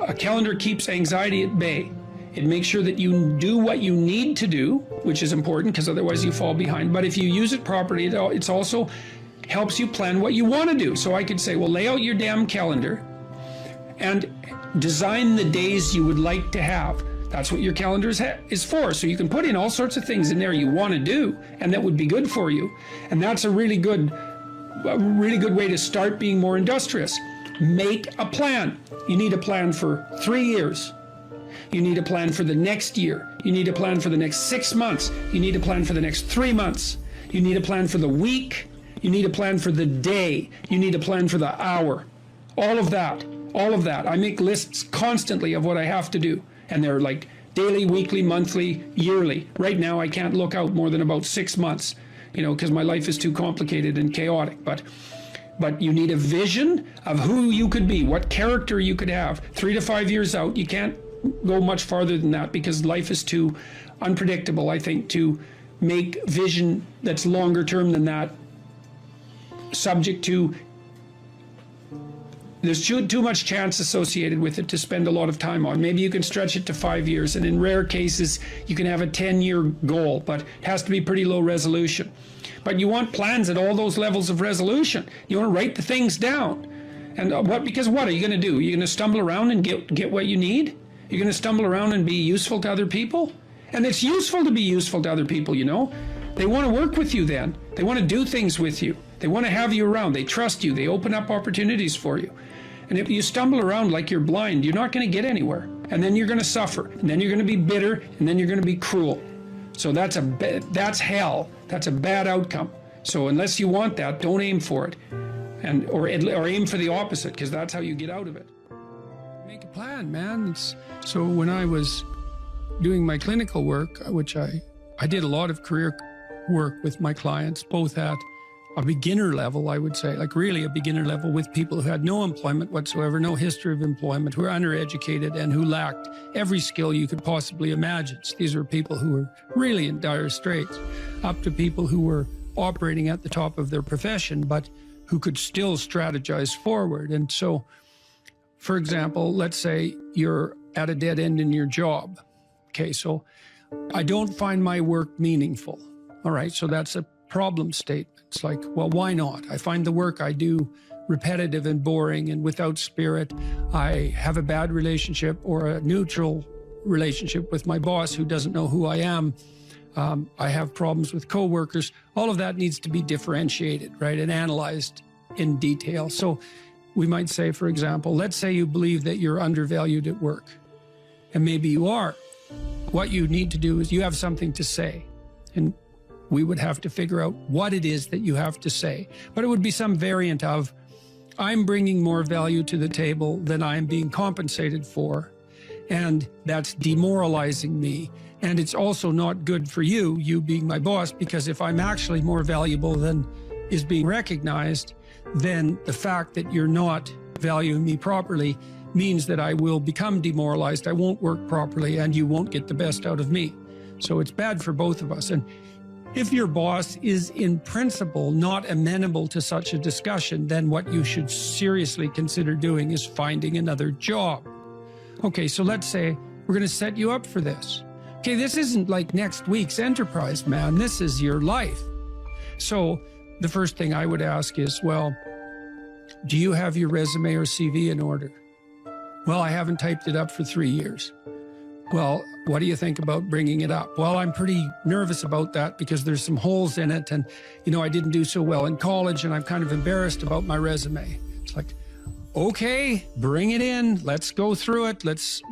A calendar keeps anxiety at bay. It makes sure that you do what you need to do, which is important, because otherwise you fall behind. But if you use it properly, it's also helps you plan what you want to do. So I could say, well, lay out your damn calendar and design the days you would like to have. That's what your calendar is for. So you can put in all sorts of things in there you want to do, and that would be good for you. And that's a really good way to start being more industrious. Make a plan. You need a plan for 3 years. You need a plan for the next year. You need a plan for the next 6 months. You need a plan for the next 3 months. You need a plan for the week. You need a plan for the day. You need a plan for the hour. All of that. I make lists constantly of what I have to do. And they're like daily, weekly, monthly, yearly. Right now, I can't look out more than about 6 months, because my life is too complicated and chaotic. But you need a vision of who you could be, what character you could have. 3 to 5 years out, you can't go much farther than that because life is too unpredictable, I think, to make vision that's longer term than that subject to. There's too much chance associated with it to spend a lot of time on. Maybe you can stretch it to 5 years, and in rare cases, you can have a 10-year goal, but it has to be pretty low resolution. But you want plans at all those levels of resolution. You want to write the things down. And because what are you going to do? You're going to stumble around and get what you need? You're going to stumble around and be useful to other people? And it's useful to be useful to other people, you know. They want to work with you then. They want to do things with you. They want to have you around. They trust you. They open up opportunities for you. And if you stumble around like you're blind, you're not going to get anywhere. And then you're going to suffer. And then you're going to be bitter. And then you're going to be cruel. So that's hell. That's a bad outcome. So unless you want that, don't aim for it. Or aim for the opposite, because that's how you get out of it. Make a plan, man. So when I was doing my clinical work, which I did a lot of career work with my clients, both at a beginner level, I would say, like really a beginner level, with people who had no employment whatsoever, no history of employment, who were undereducated and who lacked every skill you could possibly imagine. So these were people who were really in dire straits, up to people who were operating at the top of their profession, but who could still strategize forward. And so, for example, let's say you're at a dead end in your job. Okay, so I don't find my work meaningful. All right, so that's a problem statement. It's like, well, why not? I find the work I do repetitive and boring and without spirit. I have a bad relationship or a neutral relationship with my boss who doesn't know who I am. I have problems with coworkers. All of that needs to be differentiated, right, and analyzed in detail. So we might say, for example, let's say you believe that you're undervalued at work, and maybe you are. What you need to do is you have something to say, and we would have to figure out what it is that you have to say. But it would be some variant of, I'm bringing more value to the table than I'm being compensated for, and that's demoralizing me. And it's also not good for you being my boss, because if I'm actually more valuable than is being recognized, then the fact that you're not valuing me properly means that I will become demoralized, I won't work properly, and you won't get the best out of me. So it's bad for both of us. And if your boss is in principle not amenable to such a discussion, then what you should seriously consider doing is finding another job. Okay, so let's say we're going to set you up for this. Okay, this isn't like next week's enterprise, man. This is your life. So the first thing I would ask is, well, do you have your resume or CV in order? Well, I haven't typed it up for 3 years. Well, what do you think about bringing it up? Well, I'm pretty nervous about that because there's some holes in it, and, you know, I didn't do so well in college, and I'm kind of embarrassed about my resume. It's like, okay, bring it in. Let's go through it. Let's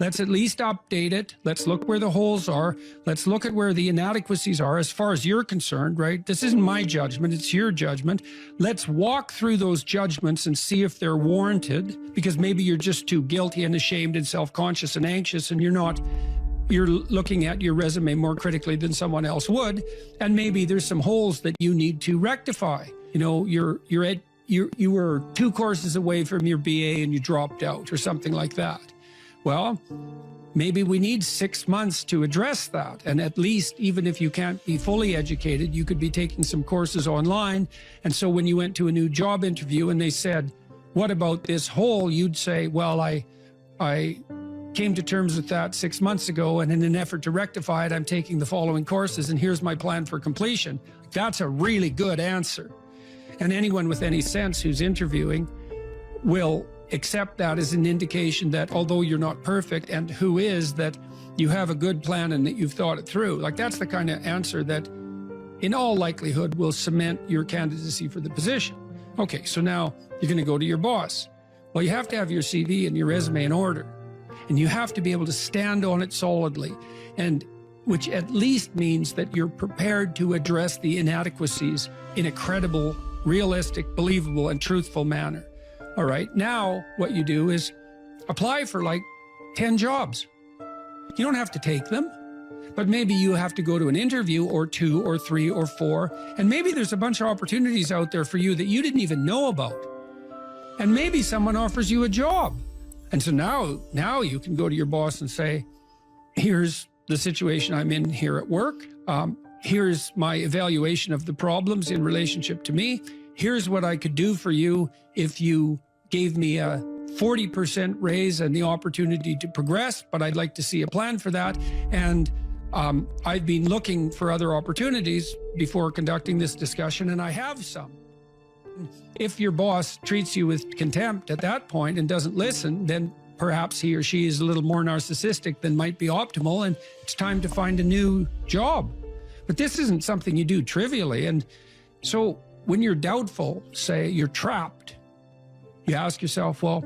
at least update it. Let's look where the holes are. Let's look at where the inadequacies are as far as you're concerned, right? This isn't my judgment, it's your judgment. Let's walk through those judgments and see if they're warranted, because maybe you're just too guilty and ashamed and self-conscious and anxious, and you're looking at your resume more critically than someone else would, and maybe there's some holes that you need to rectify. You know, you were 2 courses away from your BA and you dropped out or something like that. Well, maybe we need 6 months to address that. And at least, even if you can't be fully educated, you could be taking some courses online. And so when you went to a new job interview and they said, what about this hole? You'd say, well, I came to terms with that 6 months ago, and in an effort to rectify it, I'm taking the following courses, and here's my plan for completion. That's a really good answer. And anyone with any sense who's interviewing will accept that as an indication that although you're not perfect, and who is, that you have a good plan and that you've thought it through. Like, that's the kind of answer that in all likelihood will cement your candidacy for the position. Okay, so now you're going to go to your boss. Well, you have to have your CV and your resume in order, and you have to be able to stand on it solidly, and which at least means that you're prepared to address the inadequacies in a credible, realistic, believable, and truthful manner. All right, now what you do is apply for like 10 jobs. You don't have to take them, but maybe you have to go to an interview or 2 or 3 or 4, and maybe there's a bunch of opportunities out there for you that you didn't even know about. And maybe someone offers you a job. And so now you can go to your boss and say, here's the situation I'm in here at work. Here's my evaluation of the problems in relationship to me. Here's what I could do for you if you gave me a 40% raise and the opportunity to progress, but I'd like to see a plan for that. And I've been looking for other opportunities before conducting this discussion, and I have some. If your boss treats you with contempt at that point and doesn't listen, then perhaps he or she is a little more narcissistic than might be optimal, and it's time to find a new job. But this isn't something you do trivially. And so when you're doubtful, say you're trapped, you ask yourself, well,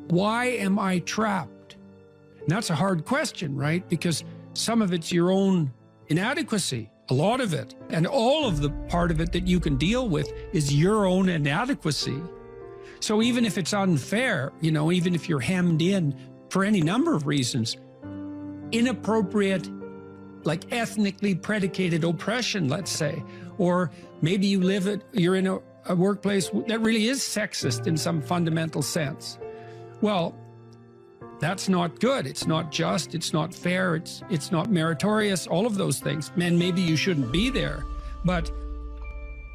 why am I trapped? And that's a hard question, right? Because some of it's your own inadequacy, a lot of it. And all of the part of it that you can deal with is your own inadequacy. So even if it's unfair, you know, even if you're hemmed in for any number of reasons, inappropriate, like ethnically predicated oppression, let's say, or maybe you're in a workplace that really is sexist in some fundamental sense. Well, that's not good. It's not just, it's not fair, it's not meritorious, all of those things. And maybe you shouldn't be there. But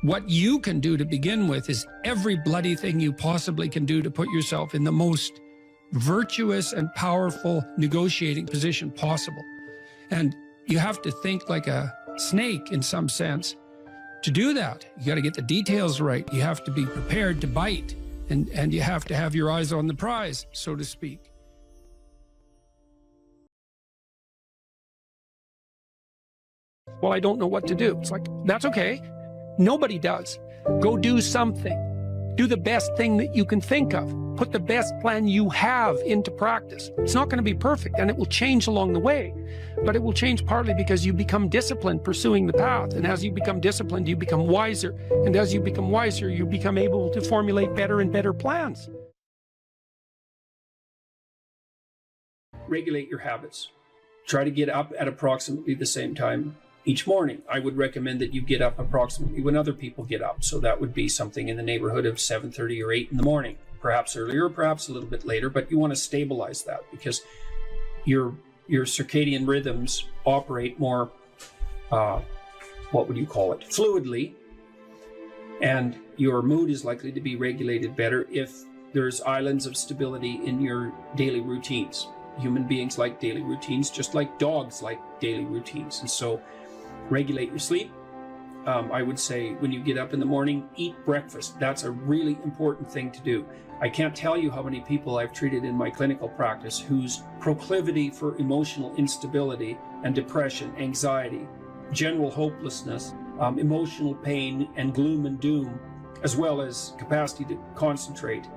what you can do to begin with is every bloody thing you possibly can do to put yourself in the most virtuous and powerful negotiating position possible. And you have to think like a snake in some sense to do that. You got to get the details right. You have to be prepared to bite, and you have to have your eyes on the prize, so to speak. Well, I don't know what to do. It's like, that's okay. Nobody does. Go do something. Do the best thing that you can think of. Put the best plan you have into practice. It's not going to be perfect, and it will change along the way. But it will change partly because you become disciplined pursuing the path. And as you become disciplined, you become wiser. And as you become wiser, you become able to formulate better and better plans. Regulate your habits. Try to get up at approximately the same time each morning. I would recommend that you get up approximately when other people get up. So that would be something in the neighborhood of 7:30 or 8 in the morning, perhaps earlier, perhaps a little bit later, but you want to stabilize that because your circadian rhythms operate more, what would you call it, fluidly, and your mood is likely to be regulated better if there's islands of stability in your daily routines. Human beings like daily routines, just like dogs like daily routines. And so regulate your sleep. I would say when you get up in the morning, eat breakfast. That's a really important thing to do. I can't tell you how many people I've treated in my clinical practice whose proclivity for emotional instability and depression, anxiety, general hopelessness, emotional pain and gloom and doom, as well as capacity to concentrate,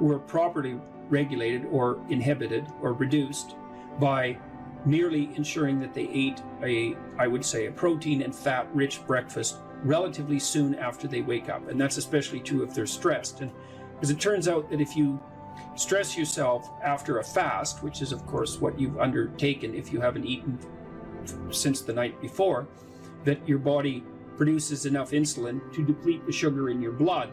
were properly regulated or inhibited or reduced by merely ensuring that they ate I would say, a protein and fat-rich breakfast relatively soon after they wake up. And that's especially true if they're stressed. And because it turns out that if you stress yourself after a fast, which is of course what you've undertaken if you haven't eaten since the night before, that your body produces enough insulin to deplete the sugar in your blood.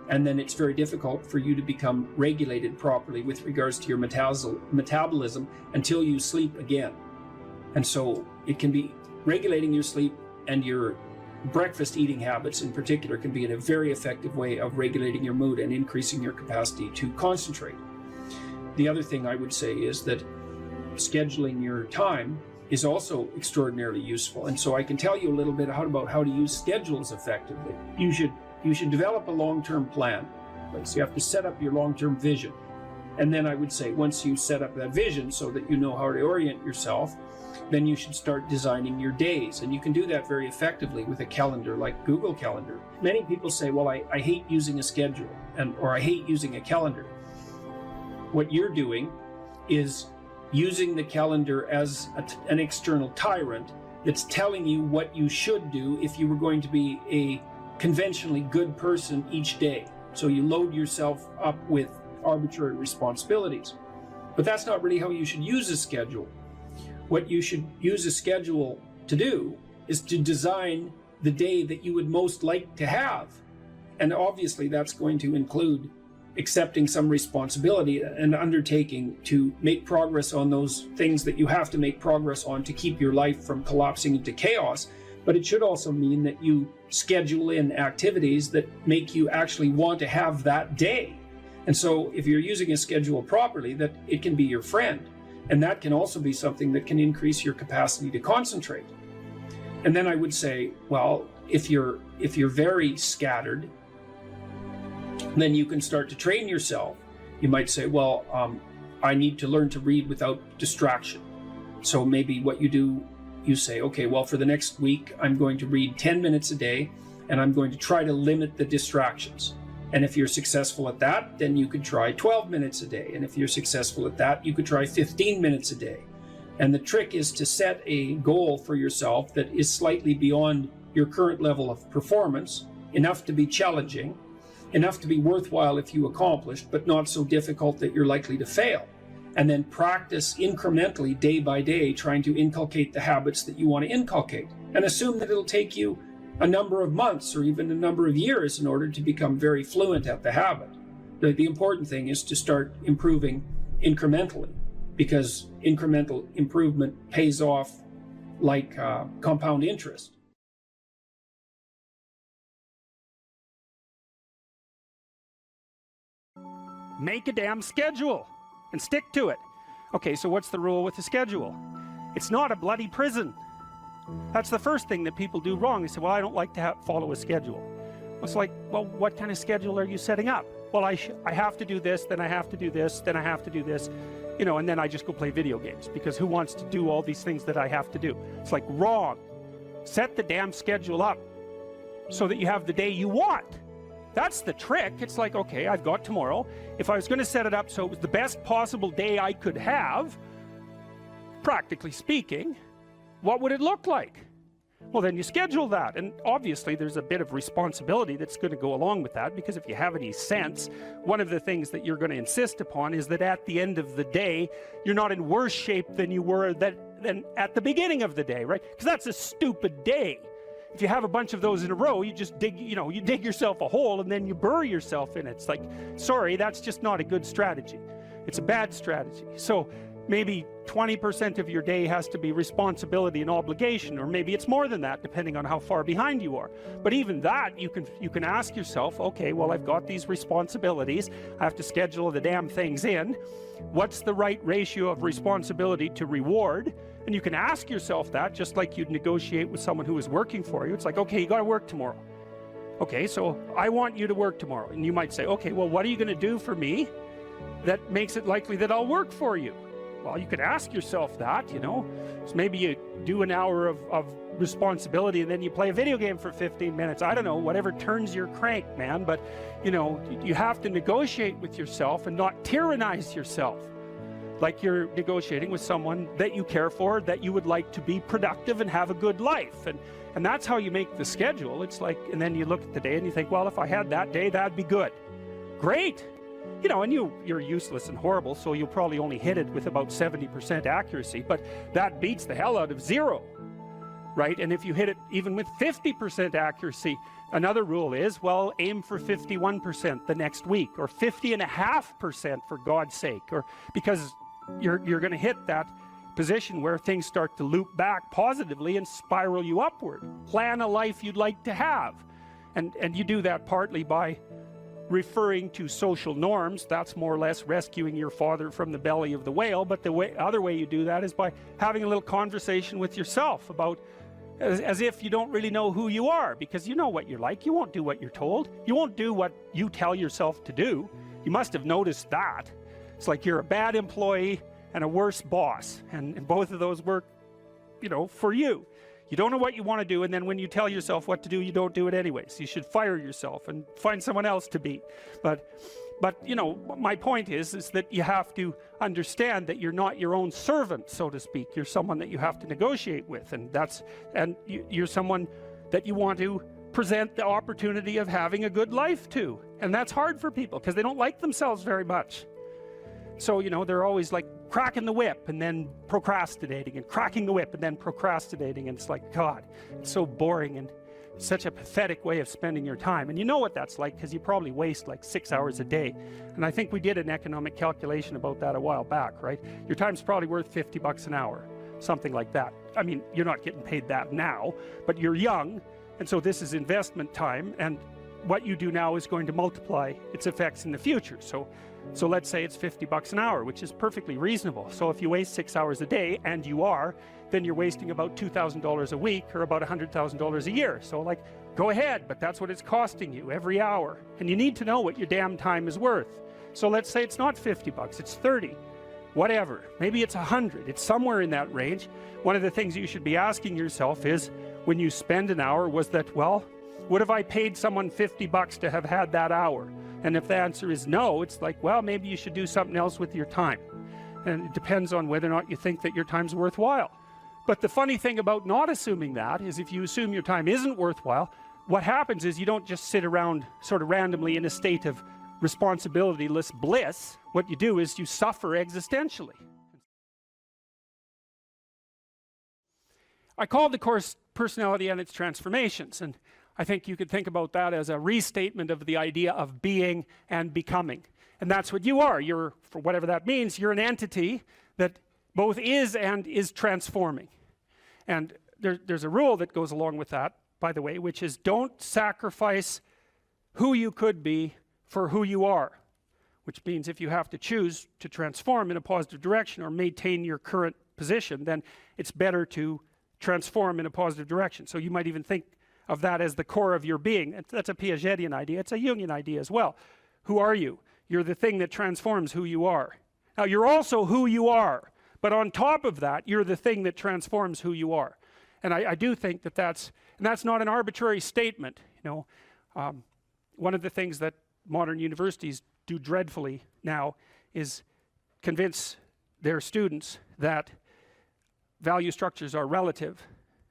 And then it's very difficult for you to become regulated properly with regards to your metabolism until you sleep again. And so it can be regulating your sleep, and your breakfast eating habits in particular can be a very effective way of regulating your mood and increasing your capacity to concentrate. The other thing I would say is that scheduling your time is also extraordinarily useful. And so I can tell you a little bit about how to use schedules effectively. You should develop a long-term plan. So you have to set up your long-term vision. And then I would say once you set up that vision so that you know how to orient yourself, then you should start designing your days. And you can do that very effectively with a calendar like Google Calendar. Many people say, well, I hate using a schedule or I hate using a calendar. What you're doing is using the calendar as an external tyrant that's telling you what you should do if you were going to be a conventionally good person each day. So you load yourself up with arbitrary responsibilities. But that's not really how you should use a schedule. What you should use a schedule to do is to design the day that you would most like to have. And obviously that's going to include accepting some responsibility and undertaking to make progress on those things that you have to make progress on to keep your life from collapsing into chaos. But it should also mean that you schedule in activities that make you actually want to have that day. And so if you're using a schedule properly, that it can be your friend. And that can also be something that can increase your capacity to concentrate. And then I would say, well, if you're very scattered, then you can start to train yourself. You might say, well, I need to learn to read without distraction. So maybe what you do, you say, okay, well, for the next week, I'm going to read 10 minutes a day, and I'm going to try to limit the distractions. And if you're successful at that, then you could try 12 minutes a day. And if you're successful at that, you could try 15 minutes a day. And the trick is to set a goal for yourself that is slightly beyond your current level of performance, enough to be challenging, enough to be worthwhile if you accomplished, but not so difficult that you're likely to fail. And then practice incrementally, day by day, trying to inculcate the habits that you want to inculcate. And assume that it'll take you a number of months or even a number of years in order to become very fluent at the habit. The important thing is to start improving incrementally, because incremental improvement pays off like compound interest. Make a damn schedule and stick to it. Okay, so what's the rule with the schedule? It's not a bloody prison. That's the first thing that people do wrong. They say, well, I don't like to follow a schedule. It's like, well, what kind of schedule are you setting up? Well, I have to do this, then I have to do this, then I have to do this, you know, and then I just go play video games, because who wants to do all these things that I have to do? It's like, wrong. Set the damn schedule up so that you have the day you want. That's the trick. It's like, okay, I've got tomorrow. If I was going to set it up so it was the best possible day I could have, practically speaking, what would it look like? Well, then you schedule that. And obviously there's a bit of responsibility that's going to go along with that, because if you have any sense, one of the things that you're going to insist upon is that at the end of the day, you're not in worse shape than you were than at the beginning of the day, right? Because that's a stupid day. If you have a bunch of those in a row, you just dig, you know, you dig yourself a hole and then you bury yourself in it. It's like, sorry, that's just not a good strategy. It's a bad strategy. So maybe 20% of your day has to be responsibility and obligation, or maybe it's more than that, depending on how far behind you are. But even that, you can ask yourself, okay, well, I've got these responsibilities. I have to schedule the damn things in. What's the right ratio of responsibility to reward? And you can ask yourself that, just like you'd negotiate with someone who is working for you. It's like, okay, you got to work tomorrow. Okay, so I want you to work tomorrow. And you might say, okay, well, what are you going to do for me that makes it likely that I'll work for you? Well, you could ask yourself that, you know. So maybe you do an hour of responsibility and then you play a video game for 15 minutes. I don't know, whatever turns your crank, man. But, you know, you have to negotiate with yourself and not tyrannize yourself. Like you're negotiating with someone that you care for, that you would like to be productive and have a good life. And that's how you make the schedule. It's like, and then you look at the day and you think, well, if I had that day, that'd be good. Great. You know, and you're useless and horrible, so you'll probably only hit it with about 70% accuracy, but that beats the hell out of 0, right? And if you hit it even with 50% accuracy, another rule is, well, aim for 51% the next week, or 50.5% for God's sake, or because you're going to hit that position where things start to loop back positively and spiral you upward. Plan a life you'd like to have, and you do that partly by referring to social norms. That's more or less rescuing your father from the belly of the whale. But the other way you do that is by having a little conversation with yourself about, as if you don't really know who you are, because you know what you're like. You won't do what you're told. You won't do what you tell yourself to do. You must have noticed that. It's like you're a bad employee and a worse boss, and both of those work, you know, for you. You don't know what you want to do, and then when you tell yourself what to do, you don't do it anyways. You should fire yourself and find someone else to beat. But you know, my point is that you have to understand that you're not your own servant, so to speak. You're someone that you have to negotiate with, and you're someone that you want to present the opportunity of having a good life to. And that's hard for people because they don't like themselves very much. So, you know, they're always like cracking the whip and then procrastinating, and cracking the whip and then procrastinating. And it's like, God, it's so boring and such a pathetic way of spending your time. And you know what that's like, because you probably waste like 6 hours a day. And I think we did an economic calculation about that a while back, right? Your time's probably worth $50 an hour, something like that. I mean, you're not getting paid that now, but you're young. And so this is investment time. And what you do now is going to multiply its effects in the future. So let's say it's $50 an hour, which is perfectly reasonable. So if you waste 6 hours a day, and you are, then you're wasting about $2,000 a week, or about $100,000 a year. So like, go ahead, but that's what it's costing you every hour. And you need to know what your damn time is worth. So let's say it's not $50, it's 30, whatever. Maybe it's 100, it's somewhere in that range. One of the things you should be asking yourself is, when you spend an hour, was that, well, would have I paid someone $50 to have had that hour? And if the answer is no, it's like, well, maybe you should do something else with your time. And it depends on whether or not you think that your time's worthwhile. But the funny thing about not assuming that is, if you assume your time isn't worthwhile, what happens is you don't just sit around sort of randomly in a state of responsibilityless bliss. What you do is you suffer existentially. I called the course Personality and Its Transformations, and I think you could think about that as a restatement of the idea of being and becoming. And that's what you are. You're, for whatever that means, you're an entity that both is and is transforming. And there's a rule that goes along with that, by the way, which is, don't sacrifice who you could be for who you are. Which means if you have to choose to transform in a positive direction or maintain your current position, then it's better to transform in a positive direction. So you might even think of that as the core of your being. That's a Piagetian idea. It's a Jungian idea as well. Who are you? You're the thing that transforms who you are. Now, you're also who you are, but on top of that, you're the thing that transforms who you are. And I do think that that's not an arbitrary statement. You know, one of the things that modern universities do dreadfully now is convince their students that value structures are relative,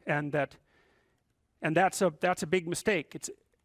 and that's a big mistake.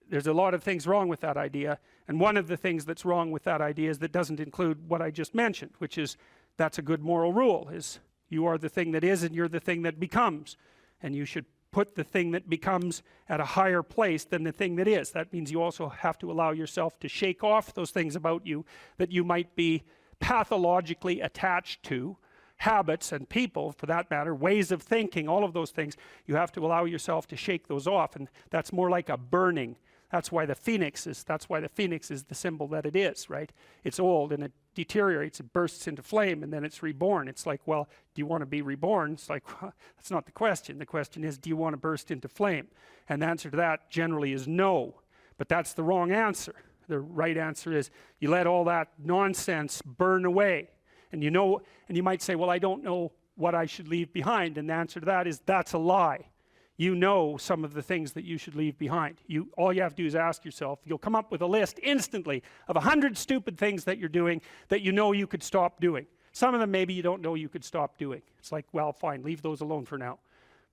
There's a lot of things wrong with that idea, and one of the things that's wrong with that idea is that doesn't include what I just mentioned, which is, that's a good moral rule, is you are the thing that is and you're the thing that becomes, and you should put the thing that becomes at a higher place than the thing that is. That means you also have to allow yourself to shake off those things about you that you might be pathologically attached to, habits and people, for that matter, ways of thinking, all of those things. You have to allow yourself to shake those off, and that's more like a burning. That's why the phoenix is the symbol that it is, right? It's old and it deteriorates, it bursts into flame, and then it's reborn. It's like, well, do you want to be reborn? It's like, well, that's not the question. The question is, do you want to burst into flame? And the answer to that generally is no, but that's the wrong answer. The right answer is, you let all that nonsense burn away. And you know, and you might say, well, I don't know what I should leave behind. And the answer to that is, that's a lie. You know some of the things that you should leave behind. All you have to do is ask yourself. You'll come up with a list instantly of 100 stupid things that you're doing that you know you could stop doing. Some of them maybe you don't know you could stop doing. It's like, well, fine, leave those alone for now.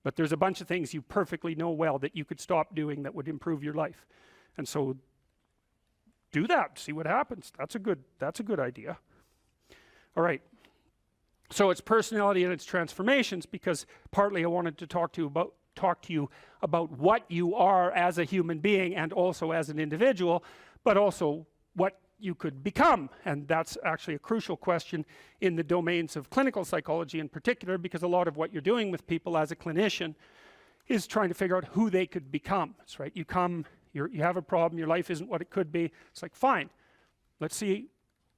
But there's a bunch of things you perfectly know well that you could stop doing that would improve your life. And so do that, see what happens. That's a good idea. All right, so it's personality and its transformations, because partly I wanted to talk to you about what you are as a human being and also as an individual, but also what you could become. And that's actually a crucial question in the domains of clinical psychology in particular, because a lot of what you're doing with people as a clinician is trying to figure out who they could become. That's right, you have a problem, your life isn't what it could be. It's like, fine, let's see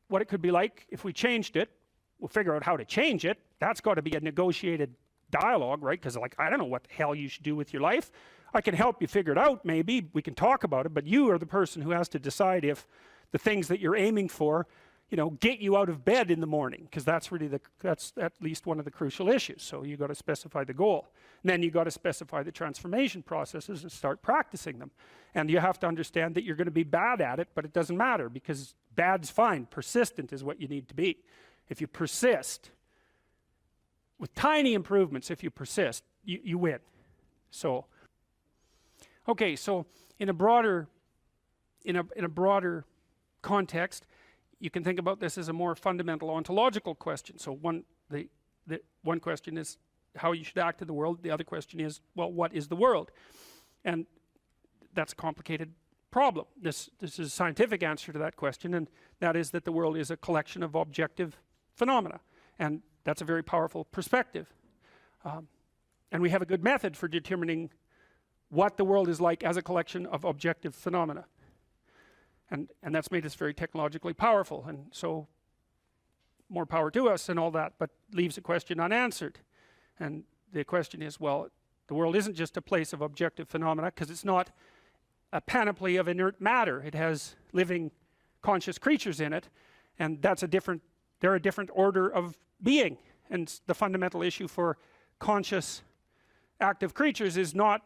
what it could be like if we changed it. We'll figure out how to change it. That's got to be a negotiated dialogue, right? Because like, I don't know what the hell you should do with your life. I can help you figure it out, maybe. We can talk about it, but you are the person who has to decide if the things that you're aiming for, you know, get you out of bed in the morning, because that's really that's at least one of the crucial issues. So you got to specify the goal. And then you got to specify the transformation processes and start practicing them. And you have to understand that you're going to be bad at it, but it doesn't matter, because bad's fine. Persistent is what you need to be. If you persist, with tiny improvements, if you persist, you win. So, okay, so in a broader context, you can think about this as a more fundamental ontological question. So one question is how you should act in the world. The other question is, well, what is the world? And that's a complicated problem. This is a scientific answer to that question, and that is that the world is a collection of objective phenomena. And that's a very powerful perspective. And we have a good method for determining what the world is like as a collection of objective phenomena. and that's made us very technologically powerful, and so more power to us and all that, but leaves a question unanswered. And the question is, well, the world isn't just a place of objective phenomena, because it's not a panoply of inert matter. It has living conscious creatures in it, and they're a different order of being. And the fundamental issue for conscious active creatures is not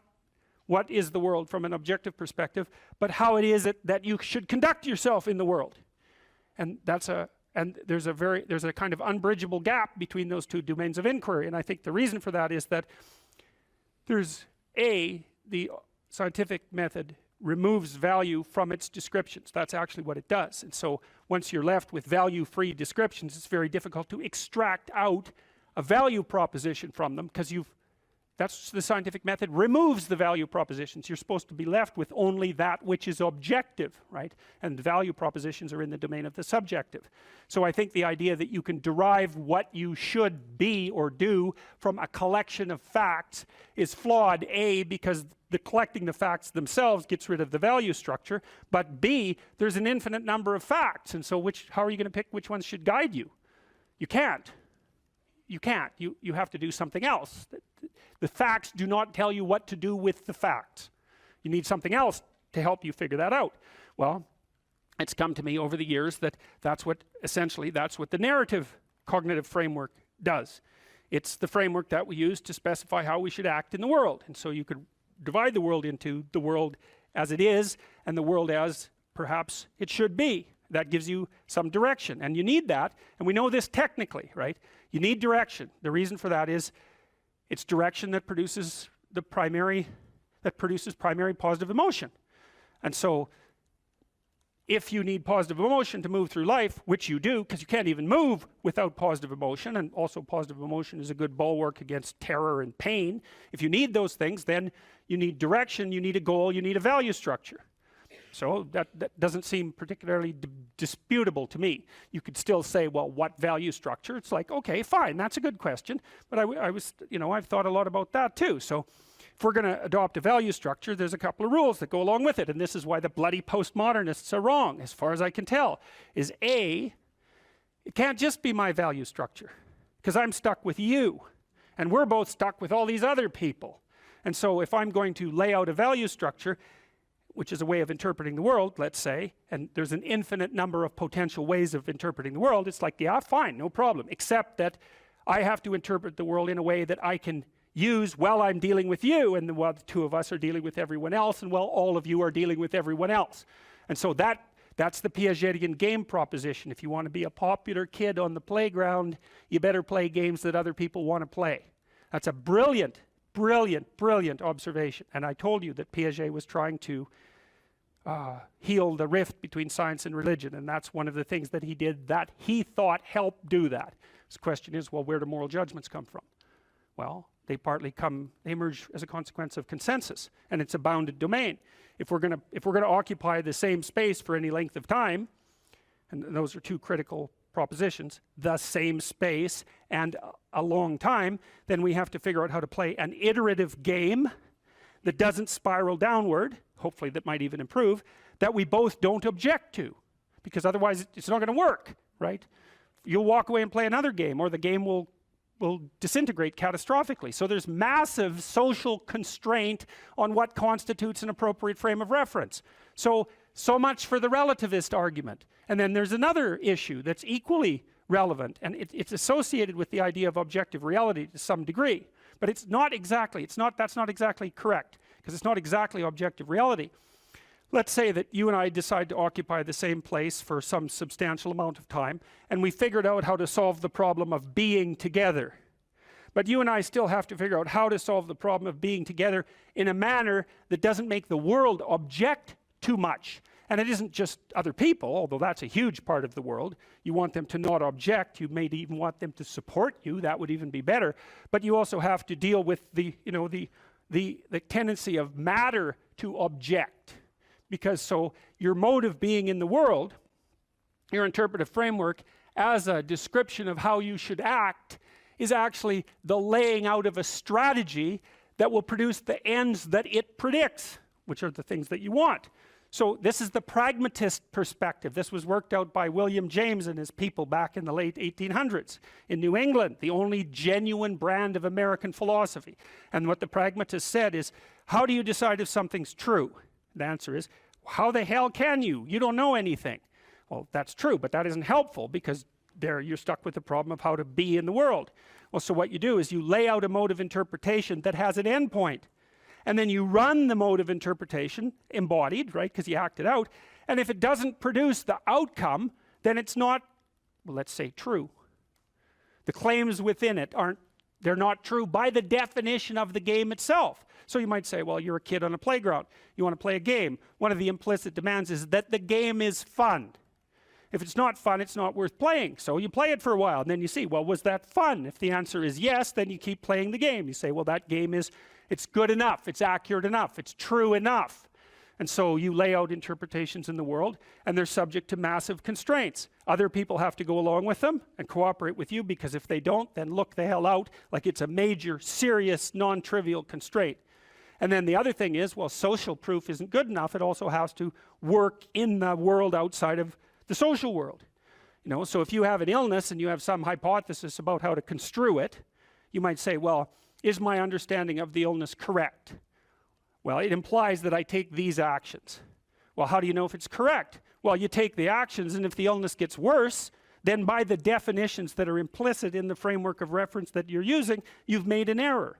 what is the world from an objective perspective, but how it is that you should conduct yourself in the world. And there's a kind of unbridgeable gap between those two domains of inquiry. And I think the reason for that is that the scientific method removes value from its descriptions. That's actually what it does. And so once you're left with value-free descriptions, it's very difficult to extract out a value proposition from them, because that's the scientific method removes the value propositions. You're supposed to be left with only that which is objective, right? And value propositions are in the domain of the subjective. So I think the idea that you can derive what you should be or do from a collection of facts is flawed, A, because collecting the facts themselves gets rid of the value structure, but B, there's an infinite number of facts, and so how are you going to pick which ones should guide you? You can't. You have to do something else. The facts do not tell you what to do with the facts. You need something else to help you figure that out. Well, it's come to me over the years that that's what the narrative cognitive framework does. It's the framework that we use to specify how we should act in the world. And so you could divide the world into the world as it is and the world as perhaps it should be. That gives you some direction, and you need that, and we know this technically, right? You need direction. The reason for that is it's direction that produces primary positive emotion. And so if you need positive emotion to move through life, which you do, because you can't even move without positive emotion, and also positive emotion is a good bulwark against terror and pain. If you need those things, then you need direction, you need a goal, you need a value structure. So that doesn't seem particularly disputable to me. You could still say, well, what value structure? It's like, okay, fine, that's a good question. But I've thought a lot about that too. So if we're going to adopt a value structure, there's a couple of rules that go along with it. And this is why the bloody postmodernists are wrong, as far as I can tell, is A, it can't just be my value structure, because I'm stuck with you. And we're both stuck with all these other people. And so if I'm going to lay out a value structure, which is a way of interpreting the world, let's say, and there's an infinite number of potential ways of interpreting the world, it's like, yeah, fine, no problem, except that I have to interpret the world in a way that I can use while I'm dealing with you, and while the two of us are dealing with everyone else, and while all of you are dealing with everyone else. And so that's the Piagetian game proposition. If you want to be a popular kid on the playground, you better play games that other people want to play. That's a brilliant observation. And I told you that Piaget was trying to heal the rift between science and religion, and that's one of the things that he did that he thought helped do that. The question is, well, where do moral judgments come from? Well, they emerge as a consequence of consensus, and it's a bounded domain. If we're going to occupy the same space for any length of time, and those are two critical propositions, the same space and a long time, then we have to figure out how to play an iterative game that doesn't spiral downward, hopefully that might even improve, that we both don't object to, because otherwise it's not going to work, right? You'll walk away and play another game, or the game will disintegrate catastrophically. So there's massive social constraint on what constitutes an appropriate frame of reference. So much for the relativist argument. And then there's another issue that's equally relevant, and it's associated with the idea of objective reality to some degree. But that's not exactly correct, because it's not exactly objective reality. Let's say that you and I decide to occupy the same place for some substantial amount of time, and we figured out how to solve the problem of being together. But you and I still have to figure out how to solve the problem of being together in a manner that doesn't make the world object too much. And it isn't just other people, although that's a huge part of the world. You want them to not object. You may even want them to support you. That would even be better. But you also have to deal with the tendency of matter to object. Because so your mode of being in the world, your interpretive framework, as a description of how you should act, is actually the laying out of a strategy that will produce the ends that it predicts, which are the things that you want. So this is the pragmatist perspective. This was worked out by William James and his people back in the late 1800s in New England, the only genuine brand of American philosophy. And what the pragmatist said is, how do you decide if something's true? The answer is, how the hell can you? You don't know anything. Well, that's true, but that isn't helpful, because there you're stuck with the problem of how to be in the world. Well, so what you do is you lay out a mode of interpretation that has an endpoint. And then you run the mode of interpretation, embodied, right, because you act it out. And if it doesn't produce the outcome, then it's not, well, let's say, true. The claims within it they're not true by the definition of the game itself. So you might say, well, you're a kid on a playground. You want to play a game. One of the implicit demands is that the game is fun. If it's not fun, it's not worth playing. So you play it for a while, and then you see, well, was that fun? If the answer is yes, then you keep playing the game. You say, well, that game it's good enough, it's accurate enough, it's true enough. And so you lay out interpretations in the world, and they're subject to massive constraints. Other people have to go along with them and cooperate with you, because if they don't, then look the hell out, like it's a major, serious, non-trivial constraint. And then the other thing is, well, social proof isn't good enough. It also has to work in the world outside of the social world. So if you have an illness and you have some hypothesis about how to construe it, you might say, well, is my understanding of the illness correct? Well, it implies that I take these actions. Well, how do you know if it's correct? Well, you take the actions, and if the illness gets worse, then by the definitions that are implicit in the framework of reference that you're using, you've made an error.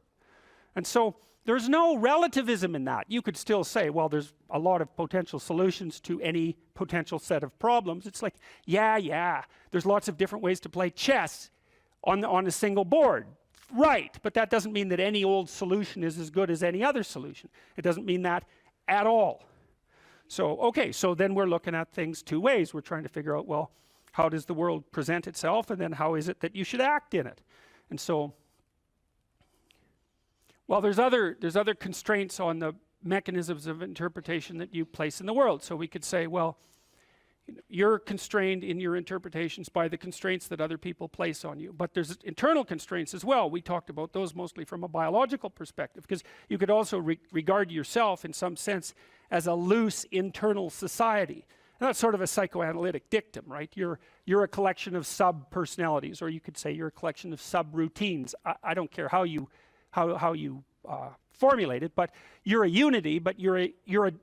And so there's no relativism in that. You could still say, well, there's a lot of potential solutions to any potential set of problems. It's like, yeah, there's lots of different ways to play chess on a single board. Right, but that doesn't mean that any old solution is as good as any other solution. It doesn't mean that at all. So, okay, so then we're looking at things two ways. We're trying to figure out, well, how does the world present itself, and then how is it that you should act in it? And so, well, there's other constraints on the mechanisms of interpretation that you place in the world. So we could say, well, you're constrained in your interpretations by the constraints that other people place on you. But there's internal constraints as well. We talked about those mostly from a biological perspective, because you could also regard yourself in some sense as a loose internal society. And that's sort of a psychoanalytic dictum, right? You're a collection of sub-personalities, or you could say you're a collection of sub-routines. I don't care how you formulate it, but you're a unity, but you're a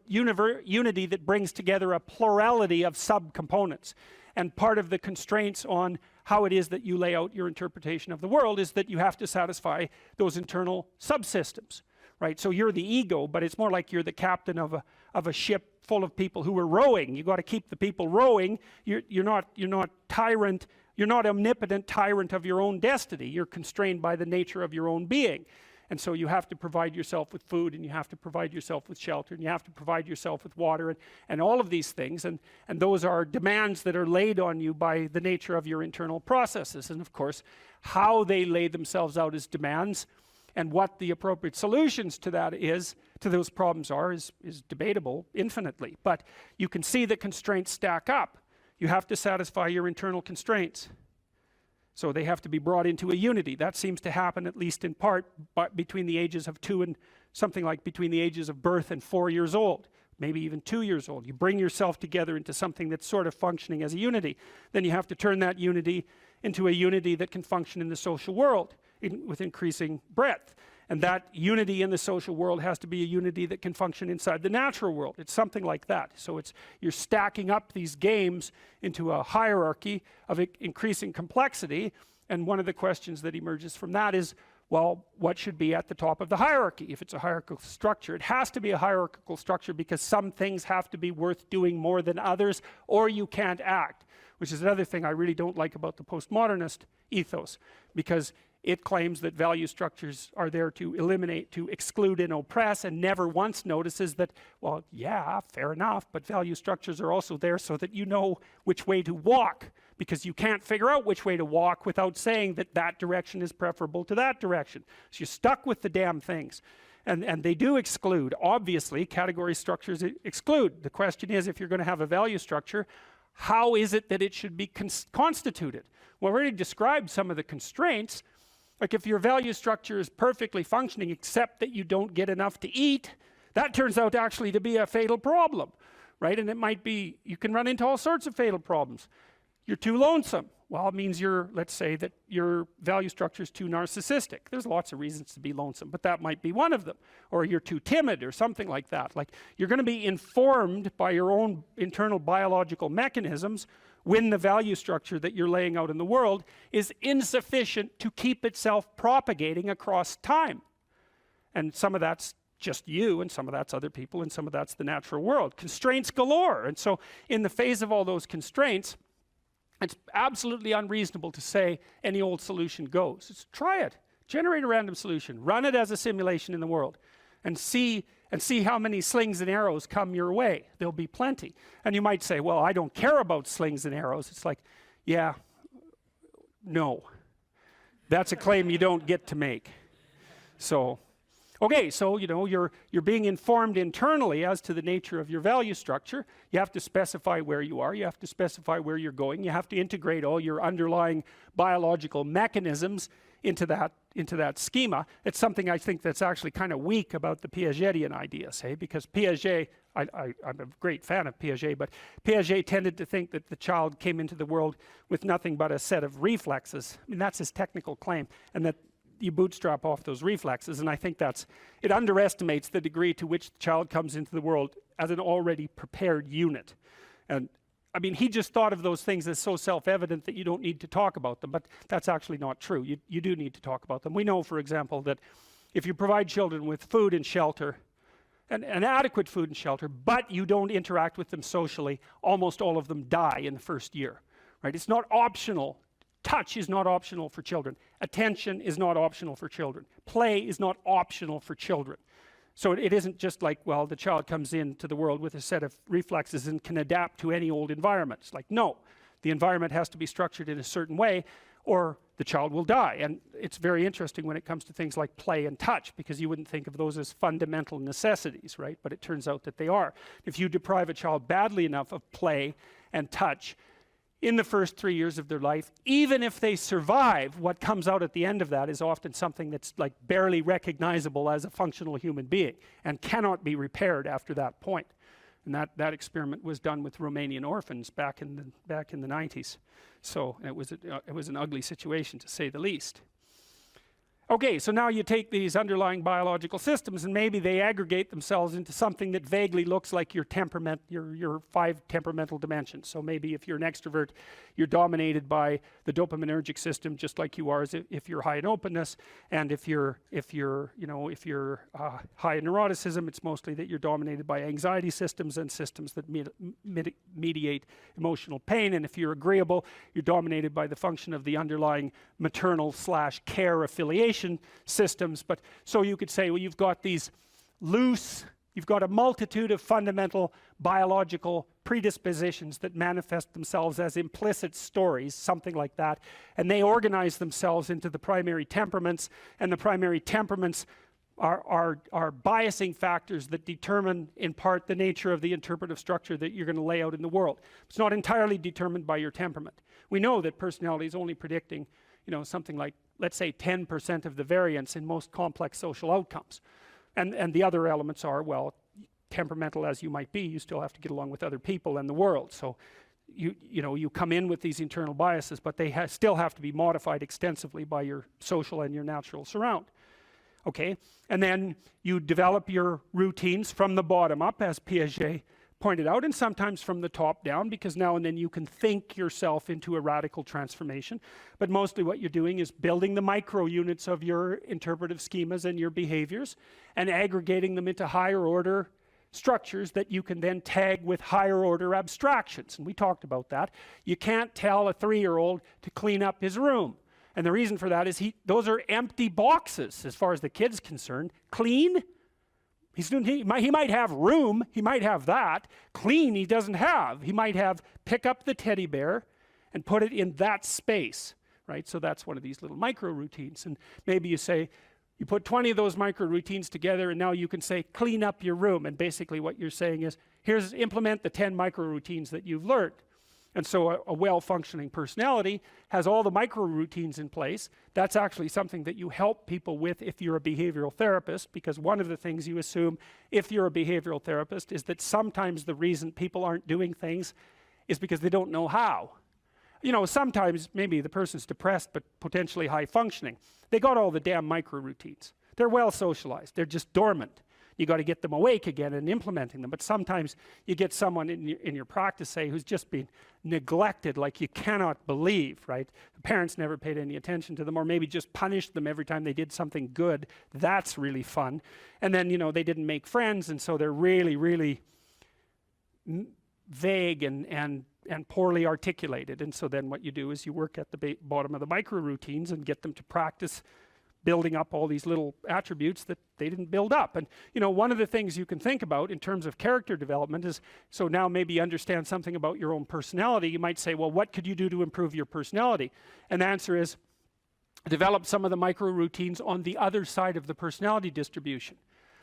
unity that brings together a plurality of subcomponents. And part of the constraints on how it is that you lay out your interpretation of the world is that you have to satisfy those internal subsystems, right? So you're the ego, but it's more like you're the captain of a ship full of people who are rowing. You got to keep the people rowing. You're not tyrant. You're not omnipotent tyrant of your own destiny. You're constrained by the nature of your own being. And so you have to provide yourself with food, and you have to provide yourself with shelter, and you have to provide yourself with water, and all of these things. And those are demands that are laid on you by the nature of your internal processes. And of course, how they lay themselves out as demands and what the appropriate solutions to that to those problems is debatable infinitely. But you can see the constraints stack up. You have to satisfy your internal constraints. So they have to be brought into a unity. That seems to happen, at least in part, between the ages of 2 and something like between the ages of birth and 4 years old, maybe even 2 years old. You bring yourself together into something that's sort of functioning as a unity. Then you have to turn that unity into a unity that can function in the social world with increasing breadth. And that unity in the social world has to be a unity that can function inside the natural world. It's something like that. So you're stacking up these games into a hierarchy of increasing complexity. And one of the questions that emerges from that is, well, what should be at the top of the hierarchy? If it's a hierarchical structure, it has to be a hierarchical structure, because some things have to be worth doing more than others, or you can't act, which is another thing I really don't like about the postmodernist ethos, because it claims that value structures are there to eliminate, to exclude and oppress, and never once notices that, well, yeah, fair enough, but value structures are also there so that you know which way to walk, because you can't figure out which way to walk without saying that that direction is preferable to that direction. So you're stuck with the damn things. And they do exclude. Obviously, category structures exclude. The question is, if you're going to have a value structure, how is it that it should be constituted? Well, I already described some of the constraints. Like if your value structure is perfectly functioning except that you don't get enough to eat, that turns out actually to be a fatal problem, right? And it might be, you can run into all sorts of fatal problems. You're too lonesome. Well, it means let's say that your value structure is too narcissistic. There's lots of reasons to be lonesome, but that might be one of them. Or you're too timid or something like that. Like, you're going to be informed by your own internal biological mechanisms when the value structure that you're laying out in the world is insufficient to keep itself propagating across time. And some of that's just you, and some of that's other people, and some of that's the natural world. Constraints galore. And so in the face of all those constraints, it's absolutely unreasonable to say any old solution goes. Just try it. Generate a random solution. Run it as a simulation in the world. And see how many slings and arrows come your way. There'll be plenty. And you might say, well, I don't care about slings and arrows. It's like, yeah, no. That's a claim you don't get to make. So, okay, so you're being informed internally as to the nature of your value structure. You have to specify where you are. You have to specify where you're going. You have to integrate all your underlying biological mechanisms into that schema. It's something I think that's actually kind of weak about the Piagetian ideas, hey? Because Piaget, I'm a great fan of Piaget, but Piaget tended to think that the child came into the world with nothing but a set of reflexes. I mean, that's his technical claim, and that you bootstrap off those reflexes, and I think it underestimates the degree to which the child comes into the world as an already prepared unit. And I mean, he just thought of those things as so self-evident that you don't need to talk about them, but that's actually not true. You do need to talk about them. We know, for example, that if you provide children with food and shelter, and adequate food and shelter, but you don't interact with them socially, almost all of them die in the first year, right? It's not optional. Touch is not optional for children. Attention is not optional for children. Play is not optional for children. So it isn't just like, well, the child comes into the world with a set of reflexes and can adapt to any old environment. It's like, no, the environment has to be structured in a certain way or the child will die. And it's very interesting when it comes to things like play and touch, because you wouldn't think of those as fundamental necessities, right? But it turns out that they are. If you deprive a child badly enough of play and touch in the first 3 years of their life, even if they survive, what comes out at the end of that is often something that's like barely recognizable as a functional human being and cannot be repaired after that point. And that experiment was done with Romanian orphans back in the 90s. So it was an ugly situation, to say the least. Okay, so now you take these underlying biological systems and maybe they aggregate themselves into something that vaguely looks like your temperament, your 5 temperamental dimensions. So maybe if you're an extrovert, you're dominated by the dopaminergic system, just like you are if you're high in openness. And if you're high in neuroticism, it's mostly that you're dominated by anxiety systems and systems that mediate emotional pain. And if you're agreeable, you're dominated by the function of the underlying maternal/care affiliation systems. But so you could say, well, you've got a multitude of fundamental biological predispositions that manifest themselves as implicit stories, something like that, and they organize themselves into the primary temperaments, and the primary temperaments are biasing factors that determine in part the nature of the interpretive structure that you're going to lay out in the world. It's not entirely determined by your temperament. We know that personality is only predicting something like, let's say, 10% of the variance in most complex social outcomes. And the other elements are, well, temperamental as you might be, you still have to get along with other people and the world. So you come in with these internal biases, but they still have to be modified extensively by your social and your natural surround. Okay, and then you develop your routines from the bottom up, as Piaget pointed out, and sometimes from the top down, because now and then you can think yourself into a radical transformation. But mostly what you're doing is building the micro units of your interpretive schemas and your behaviors and aggregating them into higher order structures that you can then tag with higher order abstractions. And we talked about that. You can't tell a 3-year-old to clean up his room. And the reason for that is those are empty boxes as far as the kid's concerned. Clean? He might have room, he might have that. Clean he doesn't have. He might have pick up the teddy bear and put it in that space, right? So that's one of these little micro routines. And maybe you say, you put 20 of those micro routines together and now you can say, clean up your room. And basically what you're saying is, implement the 10 micro routines that you've learned. And so a well-functioning personality has all the micro routines in place. That's actually something that you help people with if you're a behavioral therapist, because one of the things you assume if you're a behavioral therapist is that sometimes the reason people aren't doing things is because they don't know how. You know, sometimes maybe the person's depressed but potentially high functioning. They got all the damn micro routines. They're well socialized. They're just dormant. You got to get them awake again and implementing them. But sometimes you get someone in your practice, say, who's just been neglected like you cannot believe, right? The parents never paid any attention to them, or maybe just punished them every time they did something good. That's really fun. And then, you know, they didn't make friends, and so they're really, really vague and poorly articulated. And so then what you do is you work at the bottom of the micro routines and get them to practice building up all these little attributes that they didn't build up. And you know, one of the things you can think about in terms of character development is, so now maybe you understand something about your own personality. You might say, well, what could you do to improve your personality? And the answer is develop some of the micro routines on the other side of the personality distribution.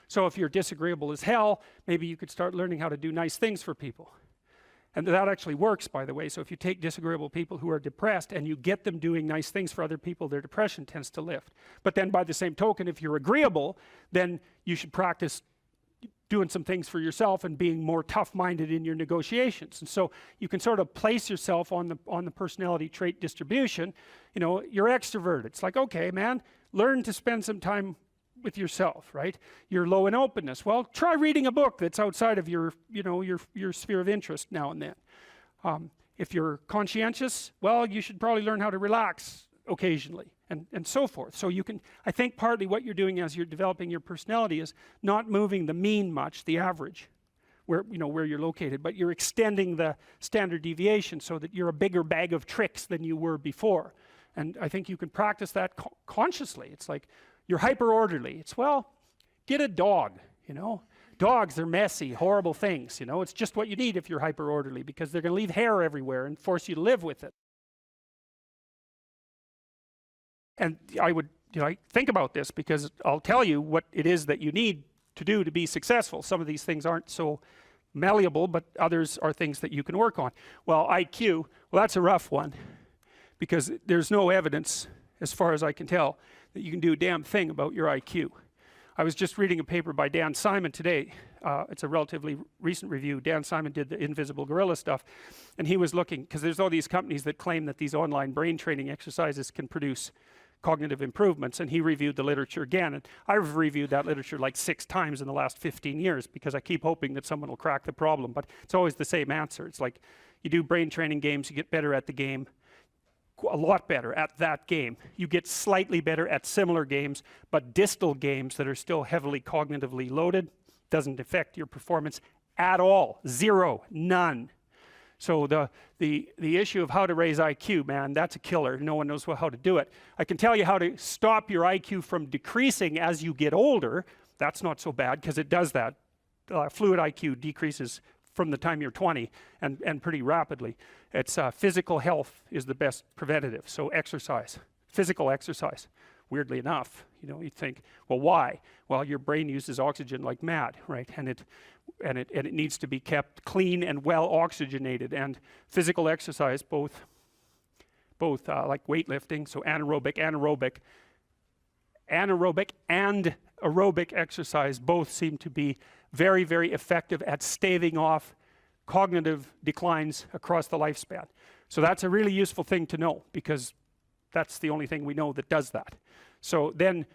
So if you're disagreeable as hell, maybe you could start learning how to do nice things for people. And that actually works, by the way. So if you take disagreeable people who are depressed and you get them doing nice things for other people, their depression tends to lift. But then by the same token, if you're agreeable, then you should practice doing some things for yourself and being more tough-minded in your negotiations. And so you can sort of place yourself on the personality trait distribution. You know, you're extroverted. It's like, okay, man, learn to spend some time with yourself, right? You're low in openness. Well, try reading a book that's outside of your, you know, your sphere of interest now and then. If you're conscientious, well, you should probably learn how to relax occasionally, and so forth. So you can, I think partly what you're doing as you're developing your personality is not moving the mean much, the average, where, you know, where you're located, but you're extending the standard deviation so that you're a bigger bag of tricks than you were before. And I think you can practice that consciously. It's like, you're hyper orderly. It's, well, get a dog, you know. Dogs are messy, horrible things, you know. It's just what you need if you're hyper orderly, because they're going to leave hair everywhere and force you to live with it. And I would, you know, think about this, because I'll tell you what it is that you need to do to be successful. Some of these things aren't so malleable, but others are things that you can work on. Well, IQ, well, that's a rough one, because there's no evidence, as far as I can tell, that you can do a damn thing about your IQ. I was just reading a paper by Dan Simon today. It's a relatively recent review. Dan Simon did the invisible gorilla stuff, and he was looking, because there's all these companies that claim that these online brain training exercises can produce cognitive improvements, and he reviewed the literature again. And I've reviewed that literature like 6 times in the last 15 years, because I keep hoping that someone will crack the problem, but it's always the same answer. It's like, you do brain training games, you get better at the game, a lot better at that game. You get slightly better at similar games, but distal games that are still heavily cognitively loaded doesn't affect your performance at all. Zero, none. So the issue of how to raise IQ, man, that's a killer. No one knows how to do it. I can tell you how to stop your IQ from decreasing as you get older. That's not so bad, because it does that. Fluid IQ decreases from the time you're 20 and pretty rapidly. It's physical health is the best preventative. So exercise, physical exercise. Weirdly enough, you know, you think, well, why? Well, your brain uses oxygen like mad, right? And it needs to be kept clean and well oxygenated. And physical exercise, both like weightlifting, so anaerobic and aerobic exercise both seem to be very, very effective at staving off cognitive declines across the lifespan. So that's a really useful thing to know, because that's the only thing we know that does that. So then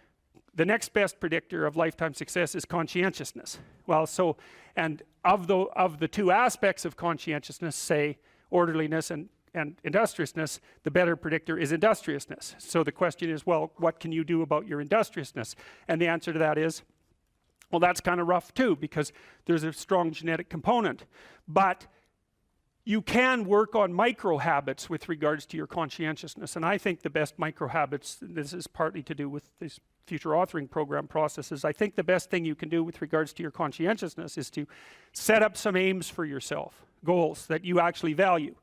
the next best predictor of lifetime success is conscientiousness. Well, so, and of the 2 aspects of conscientiousness, say orderliness and industriousness, the better predictor is industriousness. So the question is, well, what can you do about your industriousness? And the answer to that is, well, that's kind of rough too, because there's a strong genetic component. But you can work on micro habits with regards to your conscientiousness. And I think the best micro habits, this is partly to do with this future authoring program processes, I think the best thing you can do with regards to your conscientiousness is to set up some aims for yourself, goals that you actually value.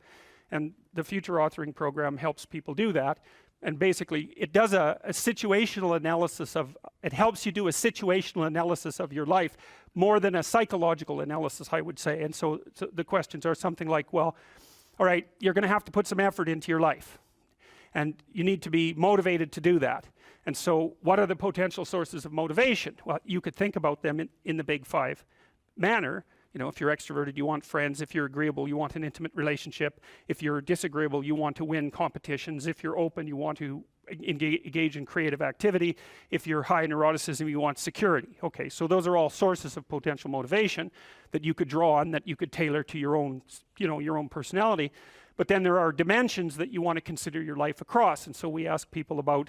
And the future authoring program helps people do that. And basically, it does a situational analysis of, it helps you do a situational analysis of your life more than a psychological analysis, I would say. And so the questions are something like, well, all right, you're going to have to put some effort into your life. And you need to be motivated to do that. And so what are the potential sources of motivation? Well, you could think about them in the big five manner. You know, if you're extroverted, you want friends. If you're agreeable, you want an intimate relationship. If you're disagreeable, you want to win competitions. If you're open, you want to engage in creative activity. If you're high in neuroticism, you want security. Okay, so those are all sources of potential motivation that you could draw on, that you could tailor to your own, you know, your own personality. But then there are dimensions that you want to consider your life across. And so we ask people about,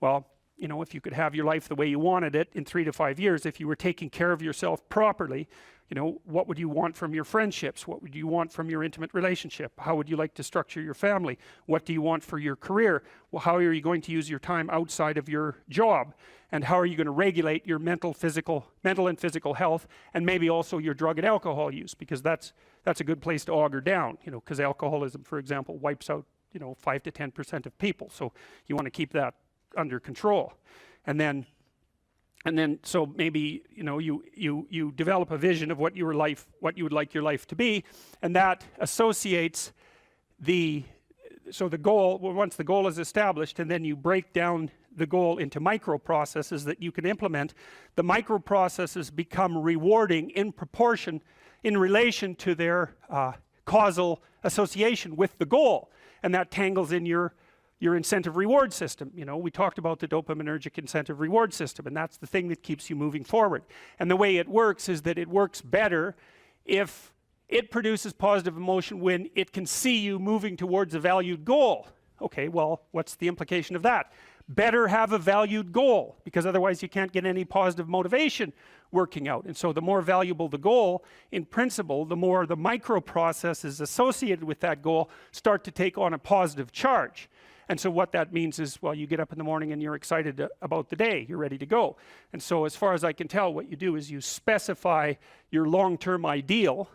well, you know, if you could have your life the way you wanted it in 3 to 5 years, if you were taking care of yourself properly, you know, what would you want from your friendships? What would you want from your intimate relationship? How would you like to structure your family? What do you want for your career? Well, how are you going to use your time outside of your job? And how are you going to regulate your mental and physical health, and maybe also your drug and alcohol use? Because that's a good place to auger down, you know, because alcoholism, for example, wipes out, you know, 5 to 10% of people. So you want to keep that under control. And then so maybe, you know, you develop a vision of what you would like your life to be, and that associates the goal. Well, once the goal is established, and then you break down the goal into micro processes that you can implement. The micro processes become rewarding in proportion, in relation to their causal association with the goal, and that tangles in your incentive reward system. You know, we talked about the dopaminergic incentive reward system, and that's the thing that keeps you moving forward. And the way it works is that it works better if it produces positive emotion when it can see you moving towards a valued goal. Okay, well, what's the implication of that? Better have a valued goal, because otherwise you can't get any positive motivation working out. And so the more valuable the goal, in principle, the more the micro processes associated with that goal start to take on a positive charge. And so what that means is, well, you get up in the morning and you're excited about the day, you're ready to go. And so as far as I can tell, what you do is you specify your long-term ideal.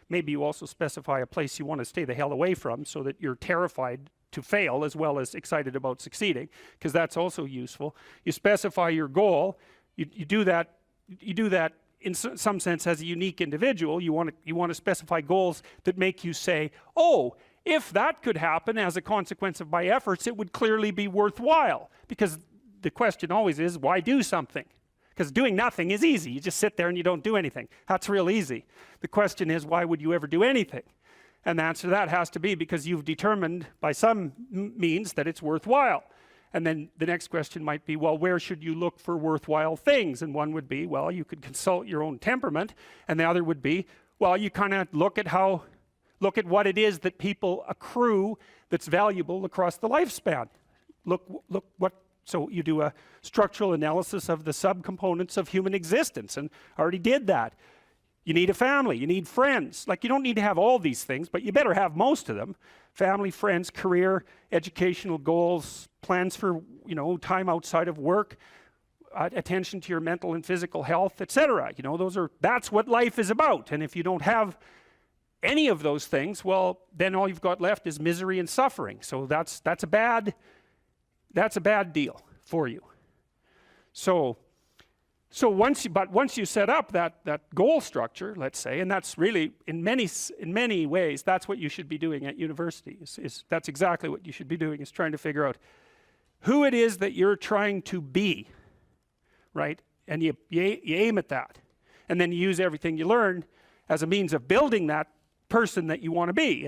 Maybe you also specify a place you want to stay the hell away from, so that you're terrified to fail as well as excited about succeeding, because that's also useful. You specify your goal. You do that in some sense as a unique individual. You want to specify goals that make you say, oh, if that could happen as a consequence of my efforts, it would clearly be worthwhile. Because the question always is, why do something? Because doing nothing is easy. You just sit there and you don't do anything. That's real easy. The question is, why would you ever do anything? And the answer to that has to be because you've determined by some means that it's worthwhile. And then the next question might be, well, where should you look for worthwhile things? And one would be, well, you could consult your own temperament. And the other would be, well, you kind of look at what it is that people accrue that's valuable across the lifespan. So you do a structural analysis of the subcomponents of human existence, and I already did that. You need a family, you need friends. Like, you don't need to have all these things, but you better have most of them. Family, friends, career, educational goals, plans for, you know, time outside of work, attention to your mental and physical health, etc. You know, that's what life is about. And if you don't have any of those things, well, then all you've got left is misery and suffering. So that's a bad deal for you. So once you set up that goal structure, let's say, and that's really in many ways that's what you should be doing at university. That's exactly what you should be doing, is trying to figure out who it is that you're trying to be, right? And you aim at that, and then you use everything you learn as a means of building that person that you want to be.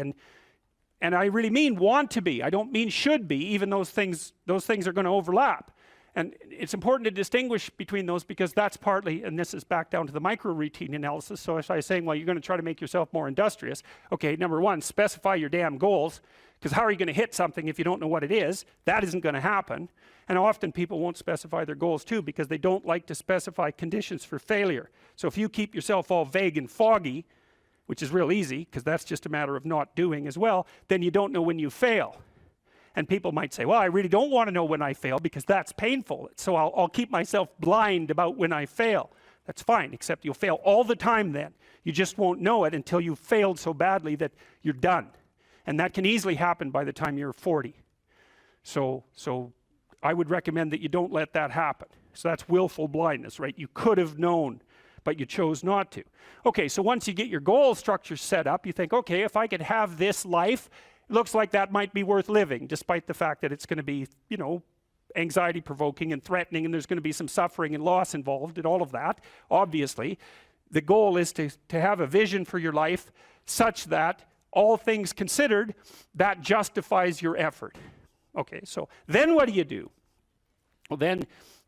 And I really mean want to be. I don't mean should be, even those things are going to overlap. And it's important to distinguish between those, because that's partly, and this is back down to the micro routine analysis. So if I was saying, well, you're going to try to make yourself more industrious. Okay, number one, specify your damn goals, because how are you going to hit something if you don't know what it is? That isn't going to happen. And often people won't specify their goals too, because they don't like to specify conditions for failure. So if you keep yourself all vague and foggy, which is real easy, because that's just a matter of not doing as well, then you don't know when you fail. And people might say, well, I really don't want to know when I fail, because that's painful. So I'll keep myself blind about when I fail. That's fine, except you'll fail all the time then. You just won't know it until you've failed so badly that you're done. And that can easily happen by the time you're 40. So I would recommend that you don't let that happen. So that's willful blindness, right? You could have known, but you chose not to. Okay, so once you get your goal structure set up, you think, okay, if I could have this life, it looks like that might be worth living, despite the fact that it's going to be, you know, anxiety provoking and threatening, and there's going to be some suffering and loss involved and all of that. Obviously, the goal is to have a vision for your life such that all things considered, that justifies your effort. Okay, so then what do? Well,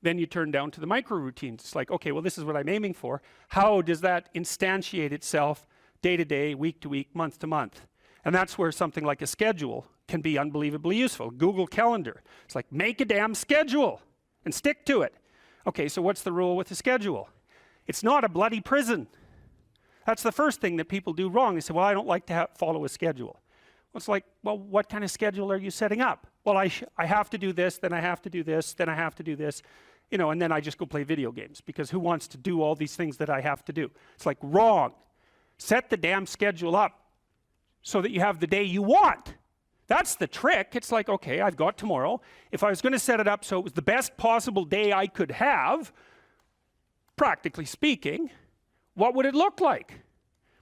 then you turn down to the micro routines. It's like, okay, well, this is what I'm aiming for. How does that instantiate itself day to day, week to week, month to month? And that's where something like a schedule can be unbelievably useful. Google Calendar. It's like, make a damn schedule and stick to it. Okay, so what's the rule with the schedule? It's not a bloody prison. That's the first thing that people do wrong. They say, well, I don't like to follow a schedule. Well, it's like, well, what kind of schedule are you setting up? Well, I have to do this, then I have to do this, then I have to do this, you know, and then I just go play video games, because who wants to do all these things that I have to do? It's like, wrong. Set the damn schedule up so that you have the day you want. That's the trick. It's like, okay, I've got tomorrow. If I was going to set it up so it was the best possible day I could have, practically speaking, what would it look like?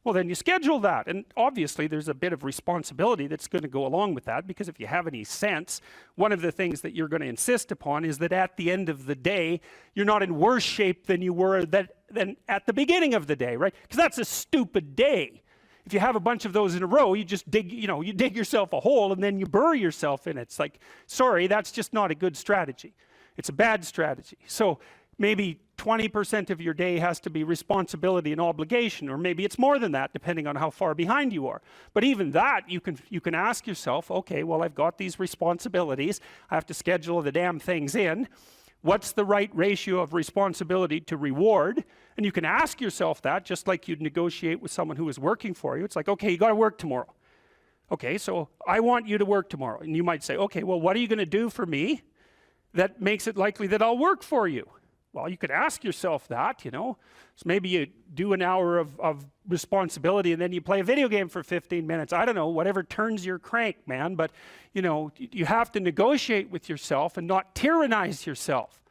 Well, then you schedule that. And obviously, there's a bit of responsibility that's going to go along with that, because if you have any sense, one of the things that you're going to insist upon is that at the end of the day, you're not in worse shape than you were than at the beginning of the day, right? Because that's a stupid day. If you have a bunch of those in a row, you just dig, you know, you dig yourself a hole and then you bury yourself in it. It's like, sorry, that's just not a good strategy. It's a bad strategy. So maybe 20% of your day has to be responsibility and obligation, or maybe it's more than that, depending on how far behind you are. But even that, you can ask yourself, okay, well, I've got these responsibilities. I have to schedule the damn things in. What's the right ratio of responsibility to reward? And you can ask yourself that, just like you'd negotiate with someone who is working for you. It's like, okay, you got to work tomorrow. Okay, so I want you to work tomorrow. And you might say, okay, well, what are you going to do for me that makes it likely that I'll work for you? Well, you could ask yourself that, you know. So maybe you do an hour of responsibility and then you play a video game for 15 minutes. I don't know, whatever turns your crank, man. But, you know, you have to negotiate with yourself and not tyrannize yourself.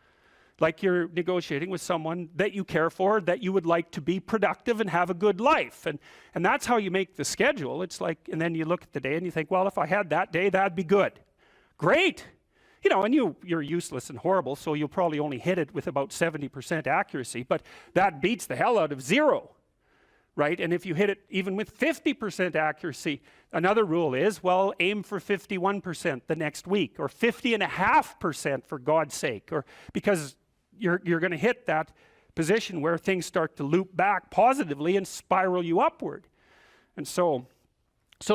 Like you're negotiating with someone that you care for, that you would like to be productive and have a good life. And that's how you make the schedule. It's like, and then you look at the day and you think, well, if I had that day, that'd be good. Great. You know, and you're useless and horrible, so you'll probably only hit it with about 70% accuracy, but that beats the hell out of 0, right? And if you hit it even with 50% accuracy, another rule is, well, aim for 51% the next week, or 50.5% for God's sake, or because you're going to hit that position where things start to loop back positively and spiral you upward. And so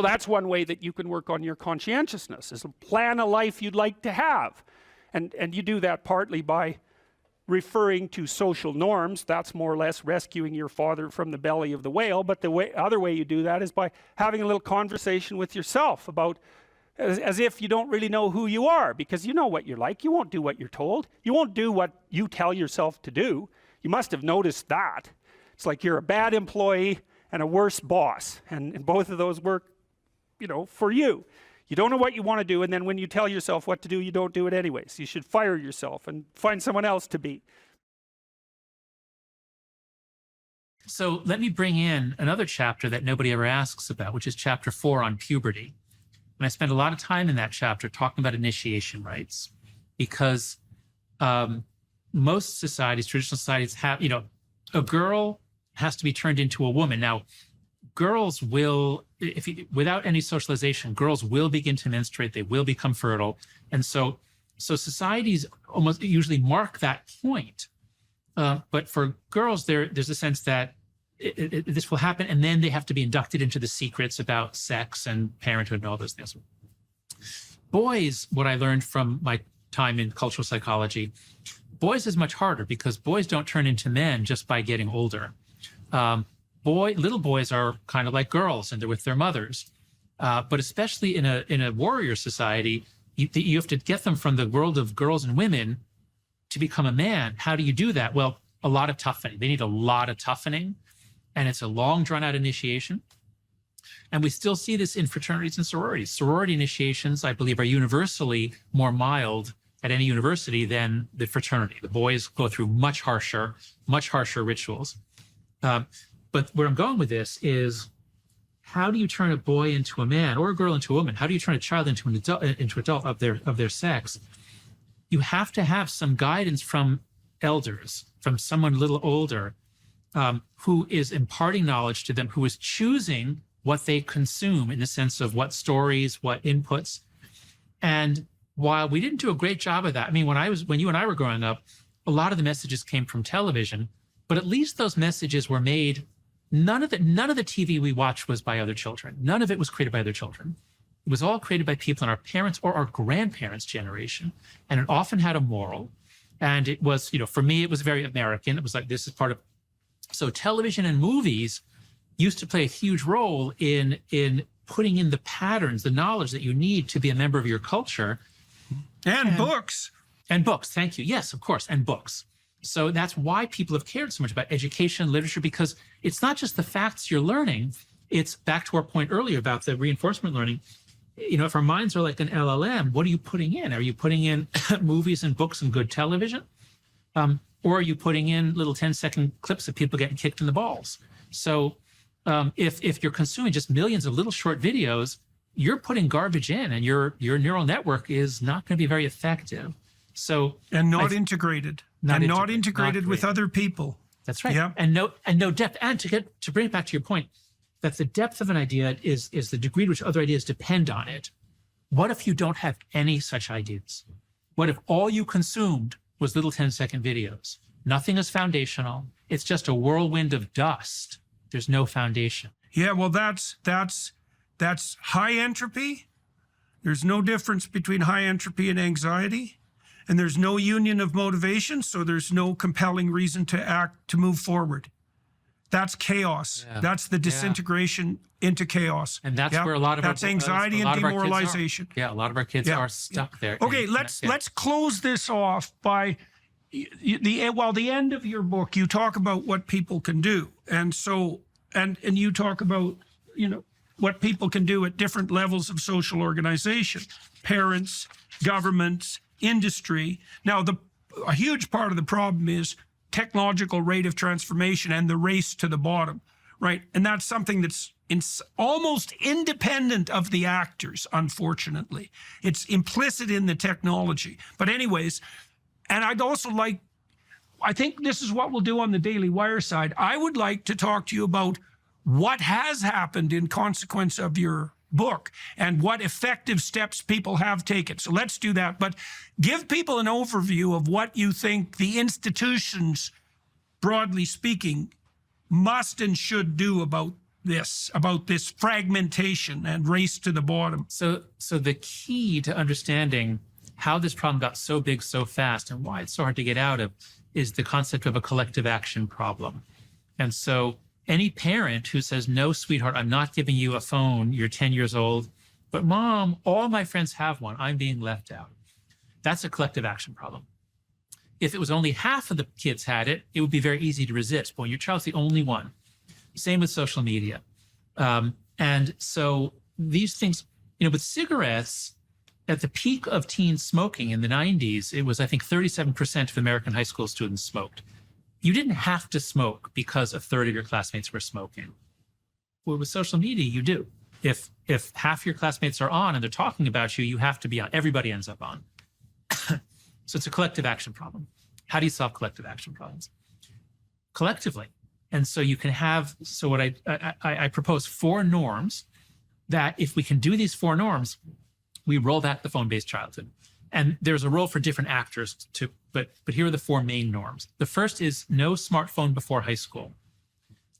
that's one way that you can work on your conscientiousness, is plan a life you'd like to have. And you do that partly by referring to social norms. That's more or less rescuing your father from the belly of the whale. But the other way you do that is by having a little conversation with yourself about, as if you don't really know who you are, because you know what you're like. You won't do what you're told. You won't do what you tell yourself to do. You must have noticed that. It's like you're a bad employee and a worse boss. And both of those work, you know, for you. You don't know what you want to do, and then when you tell yourself what to do, you don't do it anyways. You should fire yourself and find someone else to be. So let me bring in another chapter that nobody ever asks about, which is chapter 4 on puberty. And I spend a lot of time in that chapter talking about initiation rites, because most societies, traditional societies, have, you know, a girl has to be turned into a woman. Now, girls will, without any socialization, girls will begin to menstruate, they will become fertile. And so societies almost usually mark that point. But for girls, there's a sense that this will happen, and then they have to be inducted into the secrets about sex and parenthood and all those things. Boys, what I learned from my time in cultural psychology, boys is much harder, because boys don't turn into men just by getting older. Little boys are kind of like girls, and they're with their mothers. But especially in a warrior society, you have to get them from the world of girls and women to become a man. How do you do that? Well, a lot of toughening. They need a lot of toughening, and it's a long, drawn-out initiation. And we still see this in fraternities and sororities. Sorority initiations, I believe, are universally more mild at any university than the fraternity. The boys go through much harsher rituals. But where I'm going with this is, how do you turn a boy into a man or a girl into a woman? How do you turn a child into an adult of their sex? You have to have some guidance from elders, from someone a little older, who is imparting knowledge to them, who is choosing what they consume in the sense of what stories, what inputs. And while we didn't do a great job of that, I mean, when you and I were growing up, a lot of the messages came from television, but at least those messages were made. None of the TV we watched was by other children. None of it was created by other children. It was all created by people in our parents' or our grandparents' generation. And it often had a moral. And it was, for me, it was very American. It was like, this is part of, so television and movies used to play a huge role in putting in the patterns, the knowledge that you need to be a member of your culture. And books. And books, thank you. Yes, of course, and books. So that's why people have cared so much about education and literature, because it's not just the facts you're learning. It's back to our point earlier about the reinforcement learning. If our minds are like an LLM, what are you putting in? Are you putting in movies and books and good television? Or are you putting in little 10-second clips of people getting kicked in the balls? So if you're consuming just millions of little short videos, you're putting garbage in, and your neural network is not going to be very effective. So not integrated. Not integrated with other people. That's right. Yeah. And no depth. And to bring it back to your point, that the depth of an idea is the degree to which other ideas depend on it. What if you don't have any such ideas? What if all you consumed was little 10-second videos? Nothing is foundational. It's just a whirlwind of dust. There's no foundation. Yeah, well, that's high entropy. There's no difference between high entropy and anxiety. And there's no union of motivation, so there's no compelling reason to act, to move forward. That's chaos. Yeah. That's the disintegration into chaos. And that's where a lot of that's anxiety and demoralization. A lot of our kids are stuck there. Okay, let's close this off by the end of your book. You talk about what people can do, and you talk about what people can do at different levels of social organization, parents, governments, industry. Now, a huge part of the problem is technological rate of transformation and the race to the bottom, right? And that's something that's almost independent of the actors, unfortunately. It's implicit in the technology. But anyways, and I'd also I think this is what we'll do on the Daily Wire side. I would like to talk to you about what has happened in consequence of your book and what effective steps people have taken. So let's do that. But give people an overview of what you think the institutions, broadly speaking, must and should do about this fragmentation and race to the bottom. So the key to understanding how this problem got so big so fast and why it's so hard to get out of is the concept of a collective action problem. And so any parent who says, no, sweetheart, I'm not giving you a phone, you're 10 years old, but Mom, all my friends have one, I'm being left out. That's a collective action problem. If it was only half of the kids had it, it would be very easy to resist. But when your child's the only one, same with social media. And so these things, with cigarettes, at the peak of teen smoking in the 90s, it was, I think, 37% of American high school students smoked. You didn't have to smoke because a third of your classmates were smoking. Well, with social media, you do. If half your classmates are on and they're talking about you, you have to be on. Everybody ends up on. So it's a collective action problem. How do you solve collective action problems? Collectively. And so you can have, so what I propose 4 norms that if we can do these 4 norms, we roll back the phone-based childhood. And there's a role for different actors too, but here are the 4 main norms. The first is no smartphone before high school.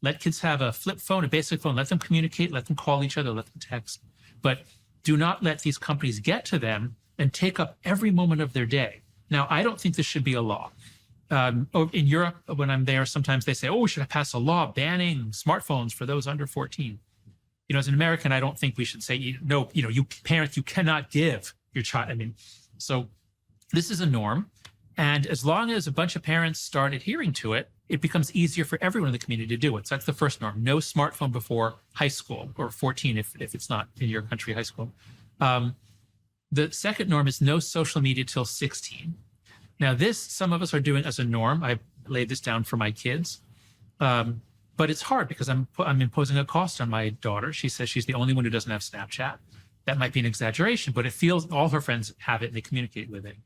Let kids have a flip phone, a basic phone, let them communicate, let them call each other, let them text. But do not let these companies get to them and take up every moment of their day. Now, I don't think this should be a law. In Europe, when I'm there, sometimes they say, oh, we should pass a law banning smartphones for those under 14. As an American, I don't think we should say, no, you parents, you cannot give your child. So this is a norm. And as long as a bunch of parents start adhering to it, it becomes easier for everyone in the community to do it. So that's the first norm. No smartphone before high school, or 14 if it's not in your country high school. The second norm is no social media till 16. Now this, some of us are doing as a norm. I laid this down for my kids. But But it's hard because I'm imposing a cost on my daughter. She says she's the only one who doesn't have Snapchat. That might be an exaggeration, but it feels all her friends have it and they communicate with it.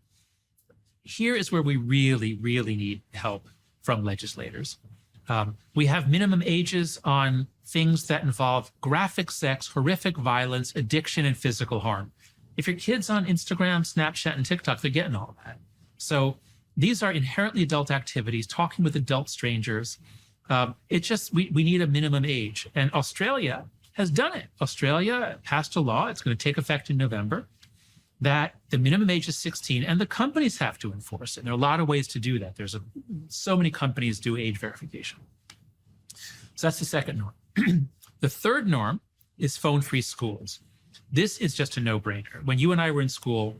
Here is where we really, really need help from legislators. We have minimum ages on things that involve graphic sex, horrific violence, addiction, and physical harm. If your kid's on Instagram, Snapchat, and TikTok, they're getting all that. So these are inherently adult activities, talking with adult strangers. We need a minimum age. And Australia has done it. Australia passed a law, it's going to take effect in November, that the minimum age is 16, and the companies have to enforce it. And there are a lot of ways to do that. So many companies do age verification. So that's the second norm. The third norm is phone-free schools. This is just a no-brainer. When you and I were in school,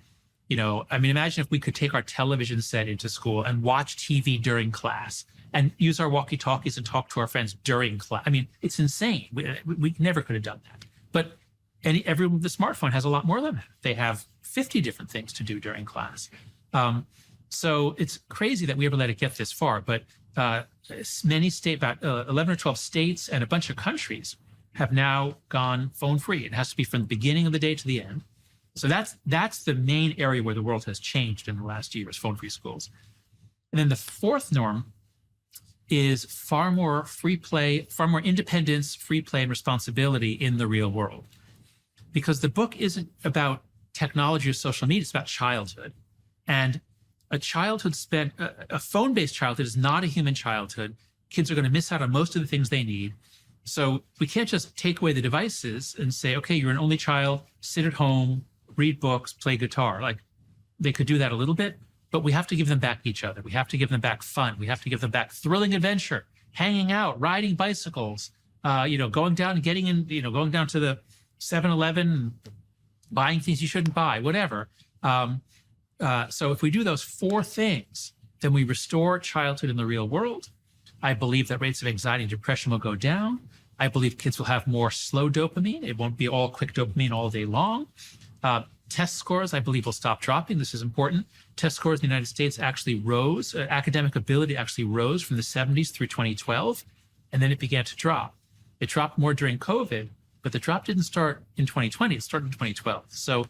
imagine if we could take our television set into school and watch TV during class and use our walkie-talkies and talk to our friends during class. I mean, it's insane. We never could have done that. But everyone with the smartphone has a lot more than that. They have 50 different things to do during class. So it's crazy that we ever let it get this far. But many states, about 11 or 12 states and a bunch of countries have now gone phone-free. It has to be from the beginning of the day to the end. So that's the main area where the world has changed in the last year, is phone-free schools. And then the fourth norm is far more free play, far more independence, free play, and responsibility in the real world. Because the book isn't about technology or social media, it's about childhood. And a phone-based childhood is not a human childhood. Kids are going to miss out on most of the things they need. So we can't just take away the devices and say, okay, you're an only child, sit at home, read books, play guitar. Like, they could do that a little bit, but we have to give them back each other. We have to give them back fun. We have to give them back thrilling adventure, hanging out, riding bicycles, going down to the 7-Eleven, buying things you shouldn't buy, whatever. So if we do those four things, then we restore childhood in the real world. I believe that rates of anxiety and depression will go down. I believe kids will have more slow dopamine. It won't be all quick dopamine all day long. Test scores, I believe, will stop dropping. This is important. Test scores in the United States actually rose. Academic ability actually rose from the 70s through 2012, and then it began to drop. It dropped more during COVID, but the drop didn't start in 2020. It started in 2012. So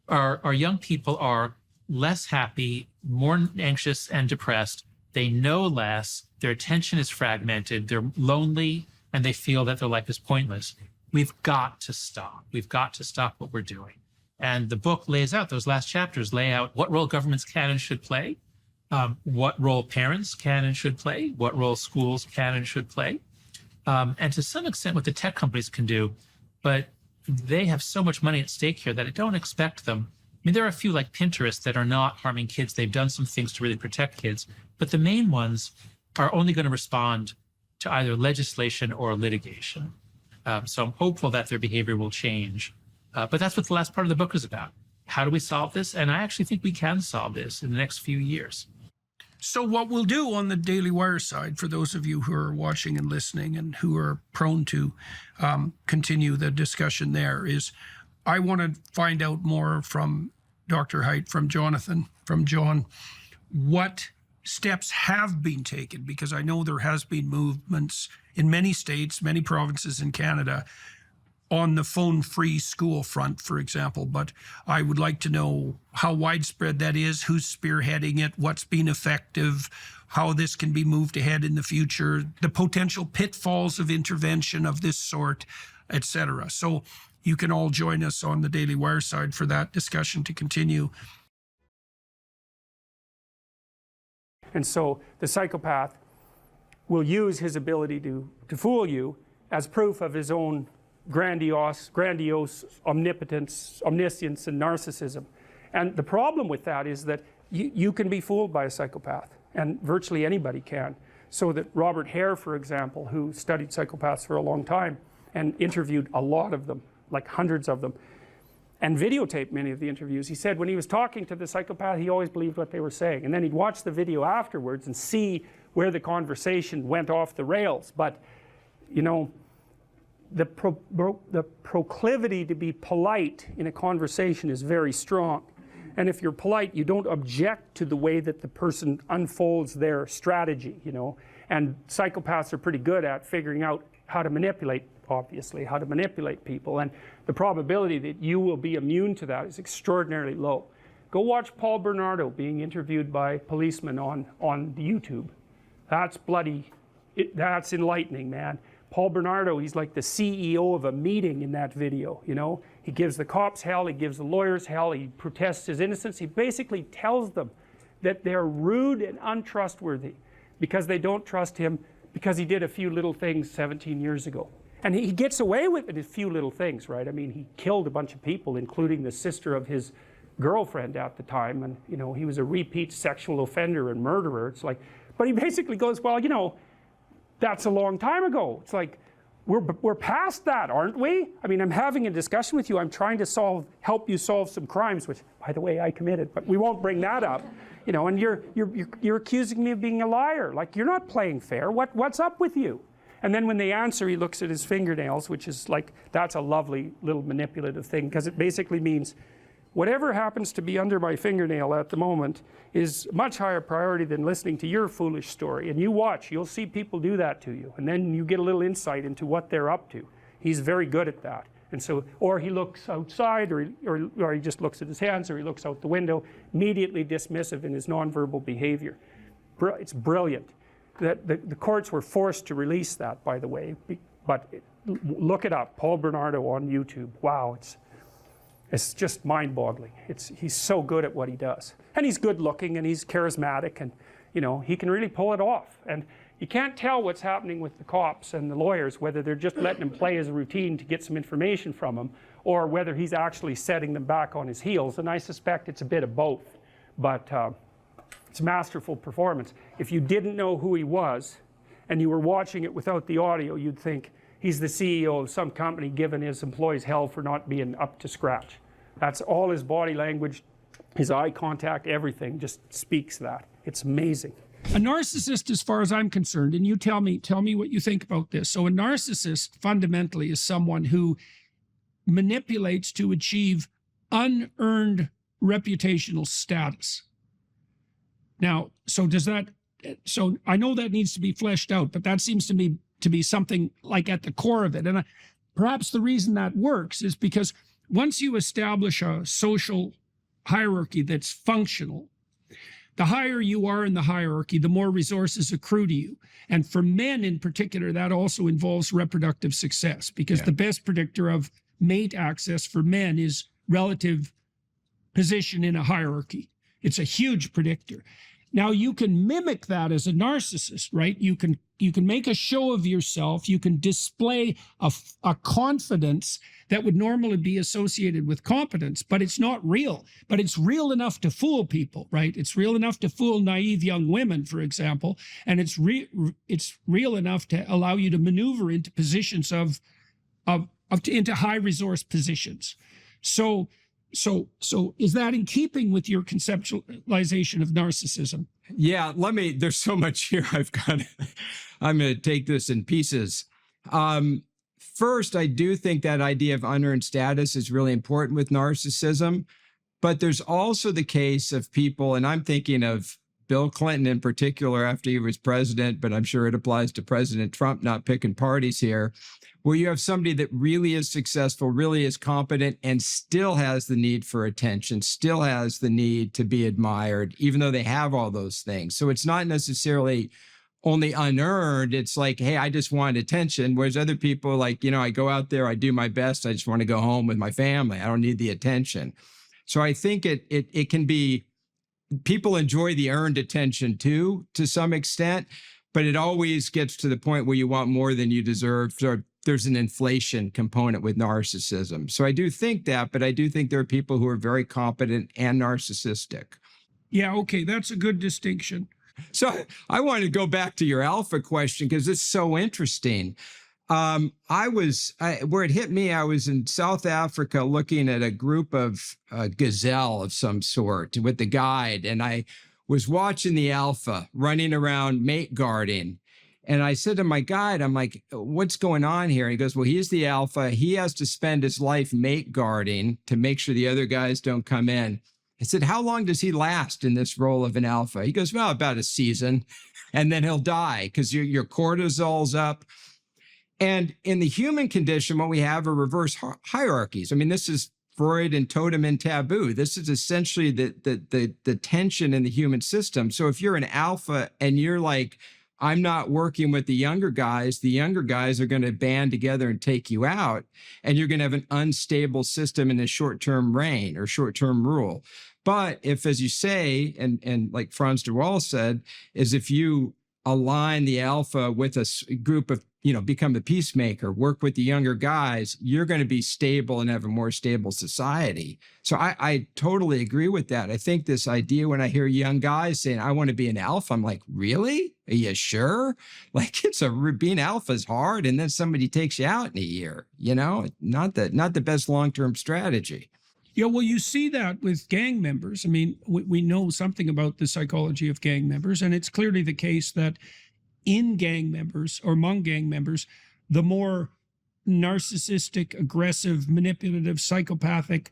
our young people are less happy, more anxious and depressed. They know less. Their attention is fragmented. They're lonely, and they feel that their life is pointless. We've got to stop. We've got to stop what we're doing. And the book lays out, those last chapters lay out what role governments can and should play, what role parents can and should play, what role schools can and should play, and to some extent what the tech companies can do. But they have so much money at stake here that I don't expect them. I mean, there are a few like Pinterest that are not harming kids. They've done some things to really protect kids, but the main ones are only going to respond to either legislation or litigation. So I'm hopeful that their behavior will change. But that's what the last part of the book is about. How do we solve this? And I actually think we can solve this in the next few years. So what we'll do on the Daily Wire side, for those of you who are watching and listening and who are prone to continue the discussion there, is I want to find out more from Dr. Haidt, from Jonathan, from John, what steps have been taken, because I know there has been movements in many states, many provinces in Canada, on the phone-free school front, for example. But I would like to know how widespread that is, who's spearheading it, what's been effective, how this can be moved ahead in the future, the potential pitfalls of intervention of this sort, etc. So you can all join us on the Daily Wire side for that discussion to continue. And so the psychopath will use his ability to fool you as proof of his own grandiose omnipotence, omniscience, and narcissism. And the problem with that is that you can be fooled by a psychopath, and virtually anybody can. So that Robert Hare, for example, who studied psychopaths for a long time and interviewed a lot of them, like hundreds of them, and videotaped many of the interviews, he said when he was talking to the psychopath, he always believed what they were saying. And then he'd watch the video afterwards and see where the conversation went off the rails. But, you know, the proclivity to be polite in a conversation is very strong. And if you're polite, you don't object to the way that the person unfolds their strategy, you know. And psychopaths are pretty good at figuring out how to manipulate, obviously, how to manipulate people. And the probability that you will be immune to that is extraordinarily low. Go watch Paul Bernardo being interviewed by policemen on YouTube. That's that's enlightening, man. Paul Bernardo, he's like the CEO of a meeting in that video, you know. He gives the cops hell, he gives the lawyers hell, he protests his innocence. He basically tells them that they're rude and untrustworthy because they don't trust him because he did a few little things 17 years ago. And he gets away with it, a few little things, right? I mean, he killed a bunch of people, including the sister of his girlfriend at the time. And, you know, he was a repeat sexual offender and murderer. It's like, but he basically goes, well, you know, that's a long time ago. It's like, we're past that, aren't we? I mean, I'm having a discussion with you. I'm trying to help you solve some crimes, which, by the way, I committed, but we won't bring that up. You know, and you're accusing me of being a liar. Like, you're not playing fair. What's up with you? And then when they answer, he looks at his fingernails, which is like, that's a lovely little manipulative thing, because it basically means whatever happens to be under my fingernail at the moment is much higher priority than listening to your foolish story. And you watch, you'll see people do that to you. And then you get a little insight into what they're up to. He's very good at that. And so, or he looks outside, or he just looks at his hands, or he looks out the window, immediately dismissive in his nonverbal behavior. It's brilliant. The courts were forced to release that, by the way, but look it up, Paul Bernardo on YouTube. Wow, it's just mind-boggling. He's so good at what he does. And he's good-looking, and he's charismatic, and, you know, he can really pull it off. And you can't tell what's happening with the cops and the lawyers, whether they're just letting him play his routine to get some information from him, or whether he's actually setting them back on his heels. And I suspect it's a bit of both. But it's a masterful performance. If you didn't know who he was, and you were watching it without the audio, you'd think he's the CEO of some company giving his employees hell for not being up to scratch. That's all his body language, his eye contact, everything just speaks that. It's amazing. A narcissist, as far as I'm concerned, and you tell me what you think about this. So a narcissist fundamentally is someone who manipulates to achieve unearned reputational status. Now, so I know that needs to be fleshed out, but that seems to me to be something like at the core of it. And perhaps the reason that works is because once you establish a social hierarchy that's functional, the higher you are in the hierarchy, the more resources accrue to you. And for men in particular, that also involves reproductive success, because the best predictor of mate access for men is relative position in a hierarchy. It's a huge predictor. Now, you can mimic that as a narcissist, right? You can make a show of yourself. You can display a confidence that would normally be associated with competence, but it's not real. But it's real enough to fool people, right? It's real enough to fool naive young women, for example, and it's real enough to allow you to maneuver into positions into high resource positions. So is that in keeping with your conceptualization of narcissism? Yeah, there's so much here I'm going to take this in pieces. First, I do think that idea of unearned status is really important with narcissism, but there's also the case of people, and I'm thinking of Bill Clinton in particular after he was president, but I'm sure it applies to President Trump, not picking parties here, where you have somebody that really is successful, really is competent, and still has the need for attention, still has the need to be admired, even though they have all those things. So it's not necessarily only unearned. It's like, hey, I just want attention. Whereas other people, like, you know, I go out there, I do my best. I just want to go home with my family. I don't need the attention. So I think it can be, people enjoy the earned attention too, to some extent, but it always gets to the point where you want more than you deserve. So there's an inflation component with narcissism. So I do think that, but I do think there are people who are very competent and narcissistic. Yeah, okay, that's a good distinction. So I want to go back to your alpha question because it's so interesting. Where it hit me, I was in South Africa looking at a group of gazelle of some sort with the guide, and I was watching the alpha running around mate guarding. And I said to my guide, I'm like, what's going on here? And he goes, well, he's the alpha. He has to spend his life mate guarding to make sure the other guys don't come in. I said, how long does he last in this role of an alpha? He goes, well, about a season, and then he'll die because your cortisol's up. And in the human condition, what we have are reverse hierarchies. I mean, this is Freud and totem and taboo. This is essentially the tension in the human system. So if you're an alpha and you're like, I'm not working with the younger guys are going to band together and take you out, and you're going to have an unstable system in a short-term reign or short-term rule. But if, as you say, and like Franz de Waal said, is if you align the alpha with a group of, become the peacemaker, work with the younger guys, you're going to be stable and have a more stable society. So I totally agree with that. I think this idea when I hear young guys saying, I want to be an alpha, I'm like, really? Are you sure? Like being alpha is hard. And then somebody takes you out in a year, not the best long-term strategy. Yeah, well, you see that with gang members. I mean, we know something about the psychology of gang members, and it's clearly the case that in gang members or among gang members, the more narcissistic, aggressive, manipulative, psychopathic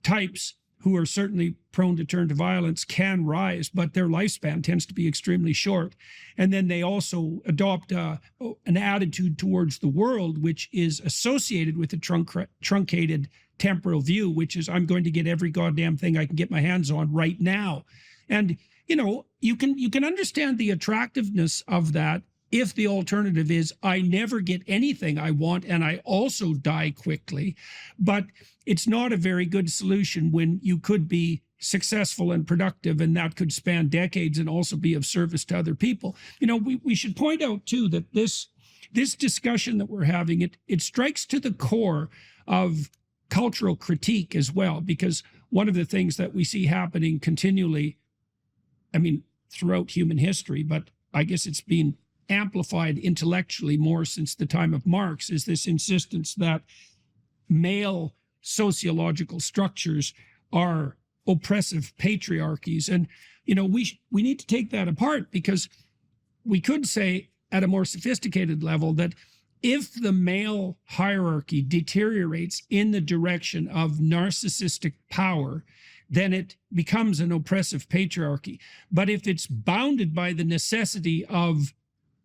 types who are certainly prone to turn to violence can rise, but their lifespan tends to be extremely short. And then they also adopt an attitude towards the world, which is associated with a truncated temporal view, which is I'm going to get every goddamn thing I can get my hands on right now. And you can understand the attractiveness of that if the alternative is I never get anything I want and I also die quickly. But it's not a very good solution when you could be successful and productive, and that could span decades and also be of service to other people. We should point out too that this discussion that we're having, it strikes to the core of cultural critique as well, because one of the things that we see happening continually, I mean, throughout human history, but I guess it's been amplified intellectually more since the time of Marx, is this insistence that male sociological structures are oppressive patriarchies. And, we need to take that apart, because we could say at a more sophisticated level that if the male hierarchy deteriorates in the direction of narcissistic power, then it becomes an oppressive patriarchy. But if it's bounded by the necessity of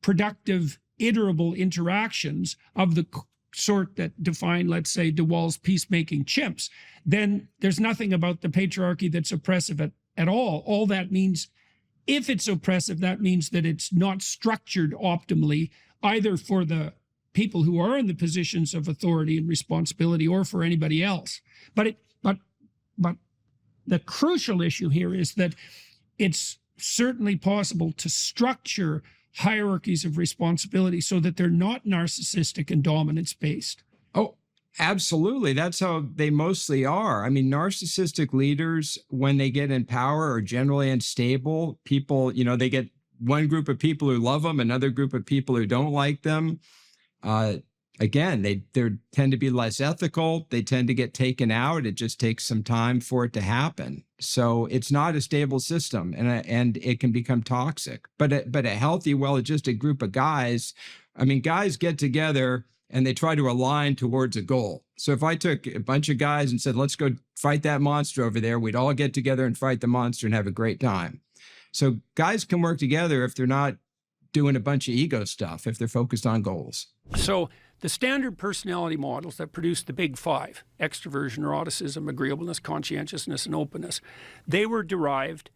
productive, iterable interactions of the sort that define, let's say, de Waal's peacemaking chimps, then there's nothing about the patriarchy that's oppressive at all. All that means, if it's oppressive, that means that it's not structured optimally, either for the people who are in the positions of authority and responsibility or for anybody else. But the crucial issue here is that it's certainly possible to structure hierarchies of responsibility so that they're not narcissistic and dominance based. Oh, absolutely. That's how they mostly are. I mean, narcissistic leaders, when they get in power, are generally unstable. People, they get one group of people who love them, another group of people who don't like them. Again, they tend to be less ethical. They tend to get taken out. It just takes some time for it to happen. So it's not a stable system, and it can become toxic. But a healthy, well-adjusted group of guys, guys get together and they try to align towards a goal. So if I took a bunch of guys and said, let's go fight that monster over there, we'd all get together and fight the monster and have a great time. So guys can work together if they're not doing a bunch of ego stuff, if they're focused on goals. So the standard personality models that produce the big five, extroversion, neuroticism, agreeableness, conscientiousness, and openness, they were derived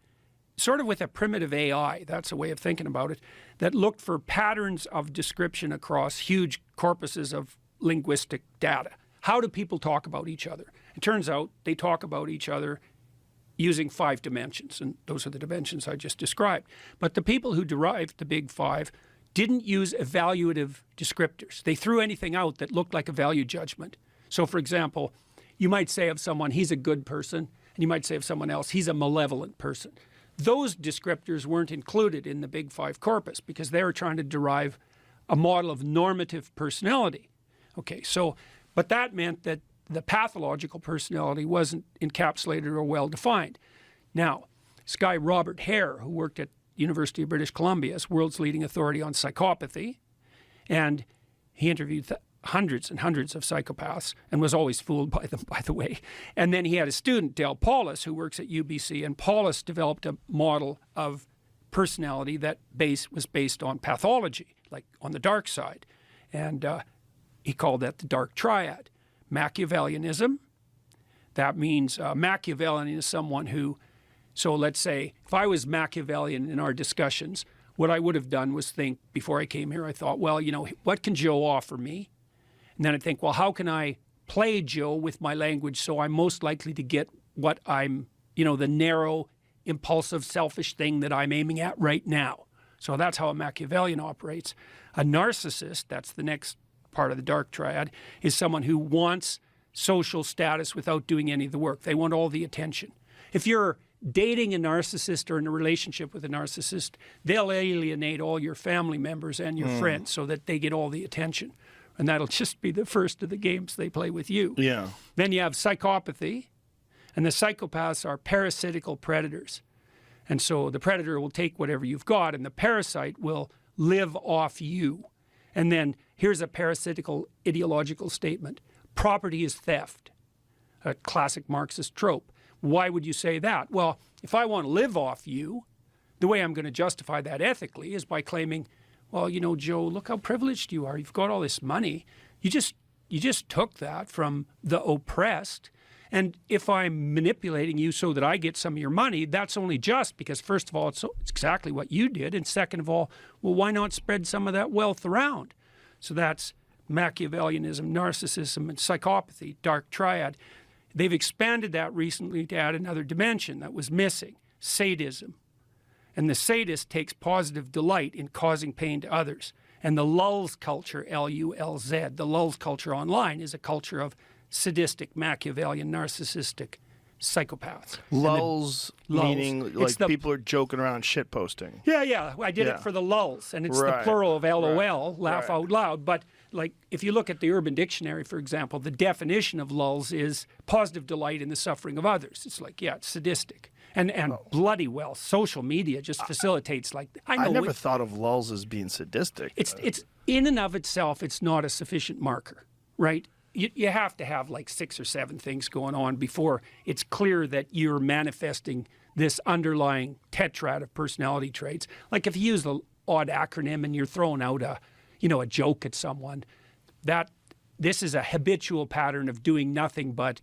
sort of with a primitive AI, that's a way of thinking about it, that looked for patterns of description across huge corpuses of linguistic data. How do people talk about each other? It turns out they talk about each other using 5 dimensions, and those are the dimensions I just described. But the people who derived the big five didn't use evaluative descriptors. They threw anything out that looked like a value judgment. So, for example, you might say of someone, he's a good person, and you might say of someone else, he's a malevolent person. Those descriptors weren't included in the big five corpus because they were trying to derive a model of normative personality. Okay, so, but that meant that the pathological personality wasn't encapsulated or well defined. Now, this guy Robert Hare, who worked at University of British Columbia as world's leading authority on psychopathy, and he interviewed hundreds and hundreds of psychopaths and was always fooled by them, by the way. And then he had a student, Del Paulus, who works at UBC, and Paulus developed a model of personality that was based on pathology, like on the dark side. And he called that the dark triad. Machiavellianism, that means Machiavellian is someone who, so let's say if I was Machiavellian in our discussions, what I would have done was think, before I came here, I thought, well, you know, what can Joe offer me? And then I'd think, well, how can I play Joe with my language so I'm most likely to get what I'm, you know, the narrow, impulsive, selfish thing that I'm aiming at right now. So that's how a Machiavellian operates. A narcissist, that's the next part of the dark triad, is someone who wants social status without doing any of the work. They want all the attention. If you're dating a narcissist or in a relationship with a narcissist, they'll alienate all your family members and your friends so that they get all the attention. And that'll just be the first of the games they play with you. Yeah. Then you have psychopathy, and the psychopaths are parasitical predators. And so the predator will take whatever you've got, and the parasite will live off you. And then here's a parasitical ideological statement. Property is theft, a classic Marxist trope. Why would you say that? Well, if I want to live off you, the way I'm going to justify that ethically is by claiming, well, you know, Joe, look how privileged you are. You've got all this money. You just took that from the oppressed. And if I'm manipulating you so that I get some of your money, that's only just because, first of all, it's exactly what you did. And second of all, well, why not spread some of that wealth around? So that's Machiavellianism, narcissism, and psychopathy, dark triad. They've expanded that recently to add another dimension that was missing, sadism. And the sadist takes positive delight in causing pain to others. And the lulz culture, L-U-L-Z, the lulz culture online is a culture of sadistic, Machiavellian, narcissistic psychopaths. Lulz, meaning It's like people are joking around shit posting. Yeah. I did Yeah. it for the lulz, and it's the Right. plural of LOL, laugh Right. out loud. But like, if you look at the Urban Dictionary, for example, the definition of lulz is positive delight in the suffering of others. It's like, yeah, it's sadistic. And bloody well, social media just facilitates like, I know I never thought of lulz as being sadistic. it's in and of itself, it's not a sufficient marker, right? You have to have like 6 or 7 things going on before it's clear that you're manifesting this underlying tetrad of personality traits. Like if you use the odd acronym and you're throwing out a joke at someone, this is a habitual pattern of doing nothing but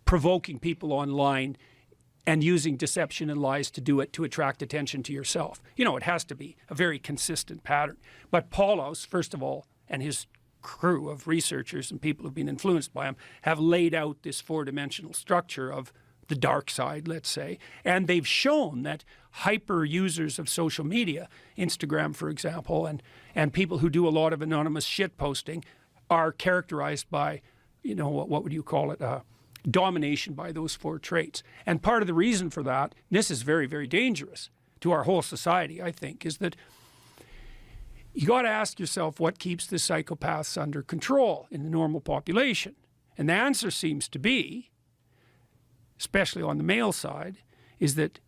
provoking people online and using deception and lies to do it to attract attention to yourself. You know, it has to be a very consistent pattern. But Paulos, first of all, and his crew of researchers and people who've been influenced by him have laid out this 4-dimensional structure of the dark side, let's say. And they've shown that hyper users of social media, Instagram, for example, and people who do a lot of anonymous shit posting are characterized by, you know, what would you call it? Domination by those 4 traits. And part of the reason for that, this is very, very dangerous to our whole society, I think, is that you got to ask yourself what keeps the psychopaths under control in the normal population. And the answer seems to be, especially on the male side, is that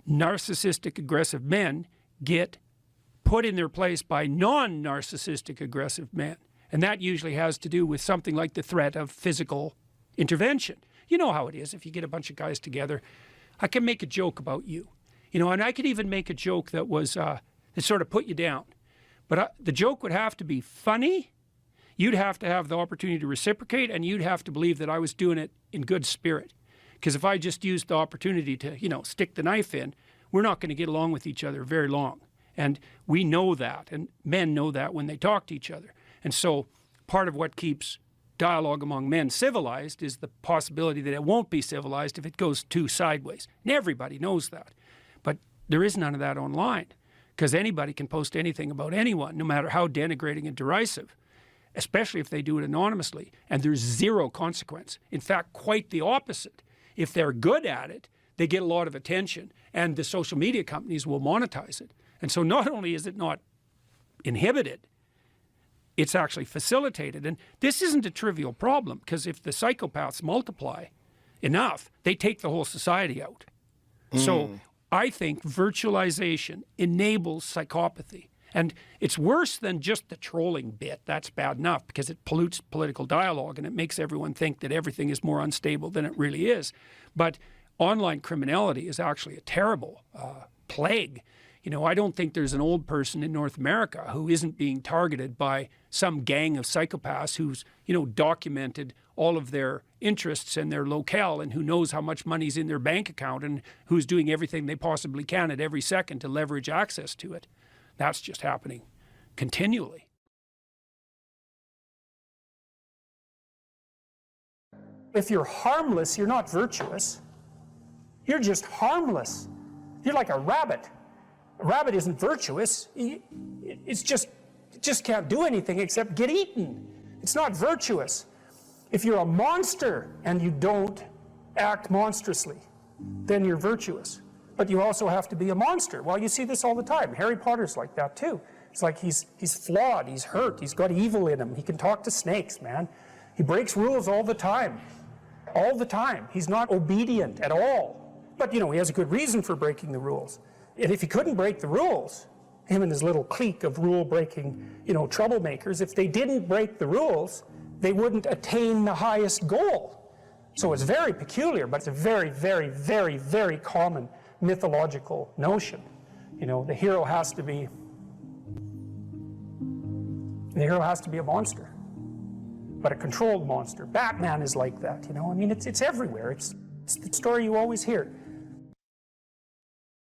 narcissistic aggressive men get put in their place by non-narcissistic aggressive men. And that usually has to do with something like the threat of physical intervention. You know how it is if you get a bunch of guys together. I can make a joke about you, you know, and I could even make a joke that was that sort of put you down. But the joke would have to be funny. You'd have to have the opportunity to reciprocate, and you'd have to believe that I was doing it in good spirit. Because if I just used the opportunity to, you know, stick the knife in, we're not going to get along with each other very long. And we know that, and men know that when they talk to each other. And so part of what keeps dialogue among men civilized is the possibility that it won't be civilized if it goes too sideways. And everybody knows that. But there is none of that online, because anybody can post anything about anyone, no matter how denigrating and derisive, especially if they do it anonymously, and there's zero consequence. In fact, quite the opposite. If they're good at it, they get a lot of attention, and the social media companies will monetize it. And so not only is it not inhibited, it's actually facilitated. And this isn't a trivial problem, because if the psychopaths multiply enough, they take the whole society out. So I think virtualization enables psychopathy. And it's worse than just the trolling bit. That's bad enough because it pollutes political dialogue and it makes everyone think that everything is more unstable than it really is. But online criminality is actually a terrible plague. You know, I don't think there's an old person in North America who isn't being targeted by some gang of psychopaths who's, you know, documented all of their interests and their locale and who knows how much money's in their bank account and who's doing everything they possibly can at every second to leverage access to it. That's just happening continually. If you're harmless, you're not virtuous. You're just harmless. You're like a rabbit. A rabbit isn't virtuous. It just can't do anything except get eaten. It's not virtuous. If you're a monster and you don't act monstrously, then you're virtuous. But you also have to be a monster. Well, you see this all the time. Harry Potter's like that too. It's like he's flawed, he's hurt, he's got evil in him. He can talk to snakes, man. He breaks rules all the time. All the time. He's not obedient at all. But, you know, he has a good reason for breaking the rules. And if he couldn't break the rules, him and his little clique of rule-breaking, you know, troublemakers, if they didn't break the rules, they wouldn't attain the highest goal. So it's very peculiar, but it's a very, very, very, very common mythological notion. You know, the hero has to be a monster, but a controlled monster. Batman is like that, you know. I mean, it's everywhere. It's the story you always hear.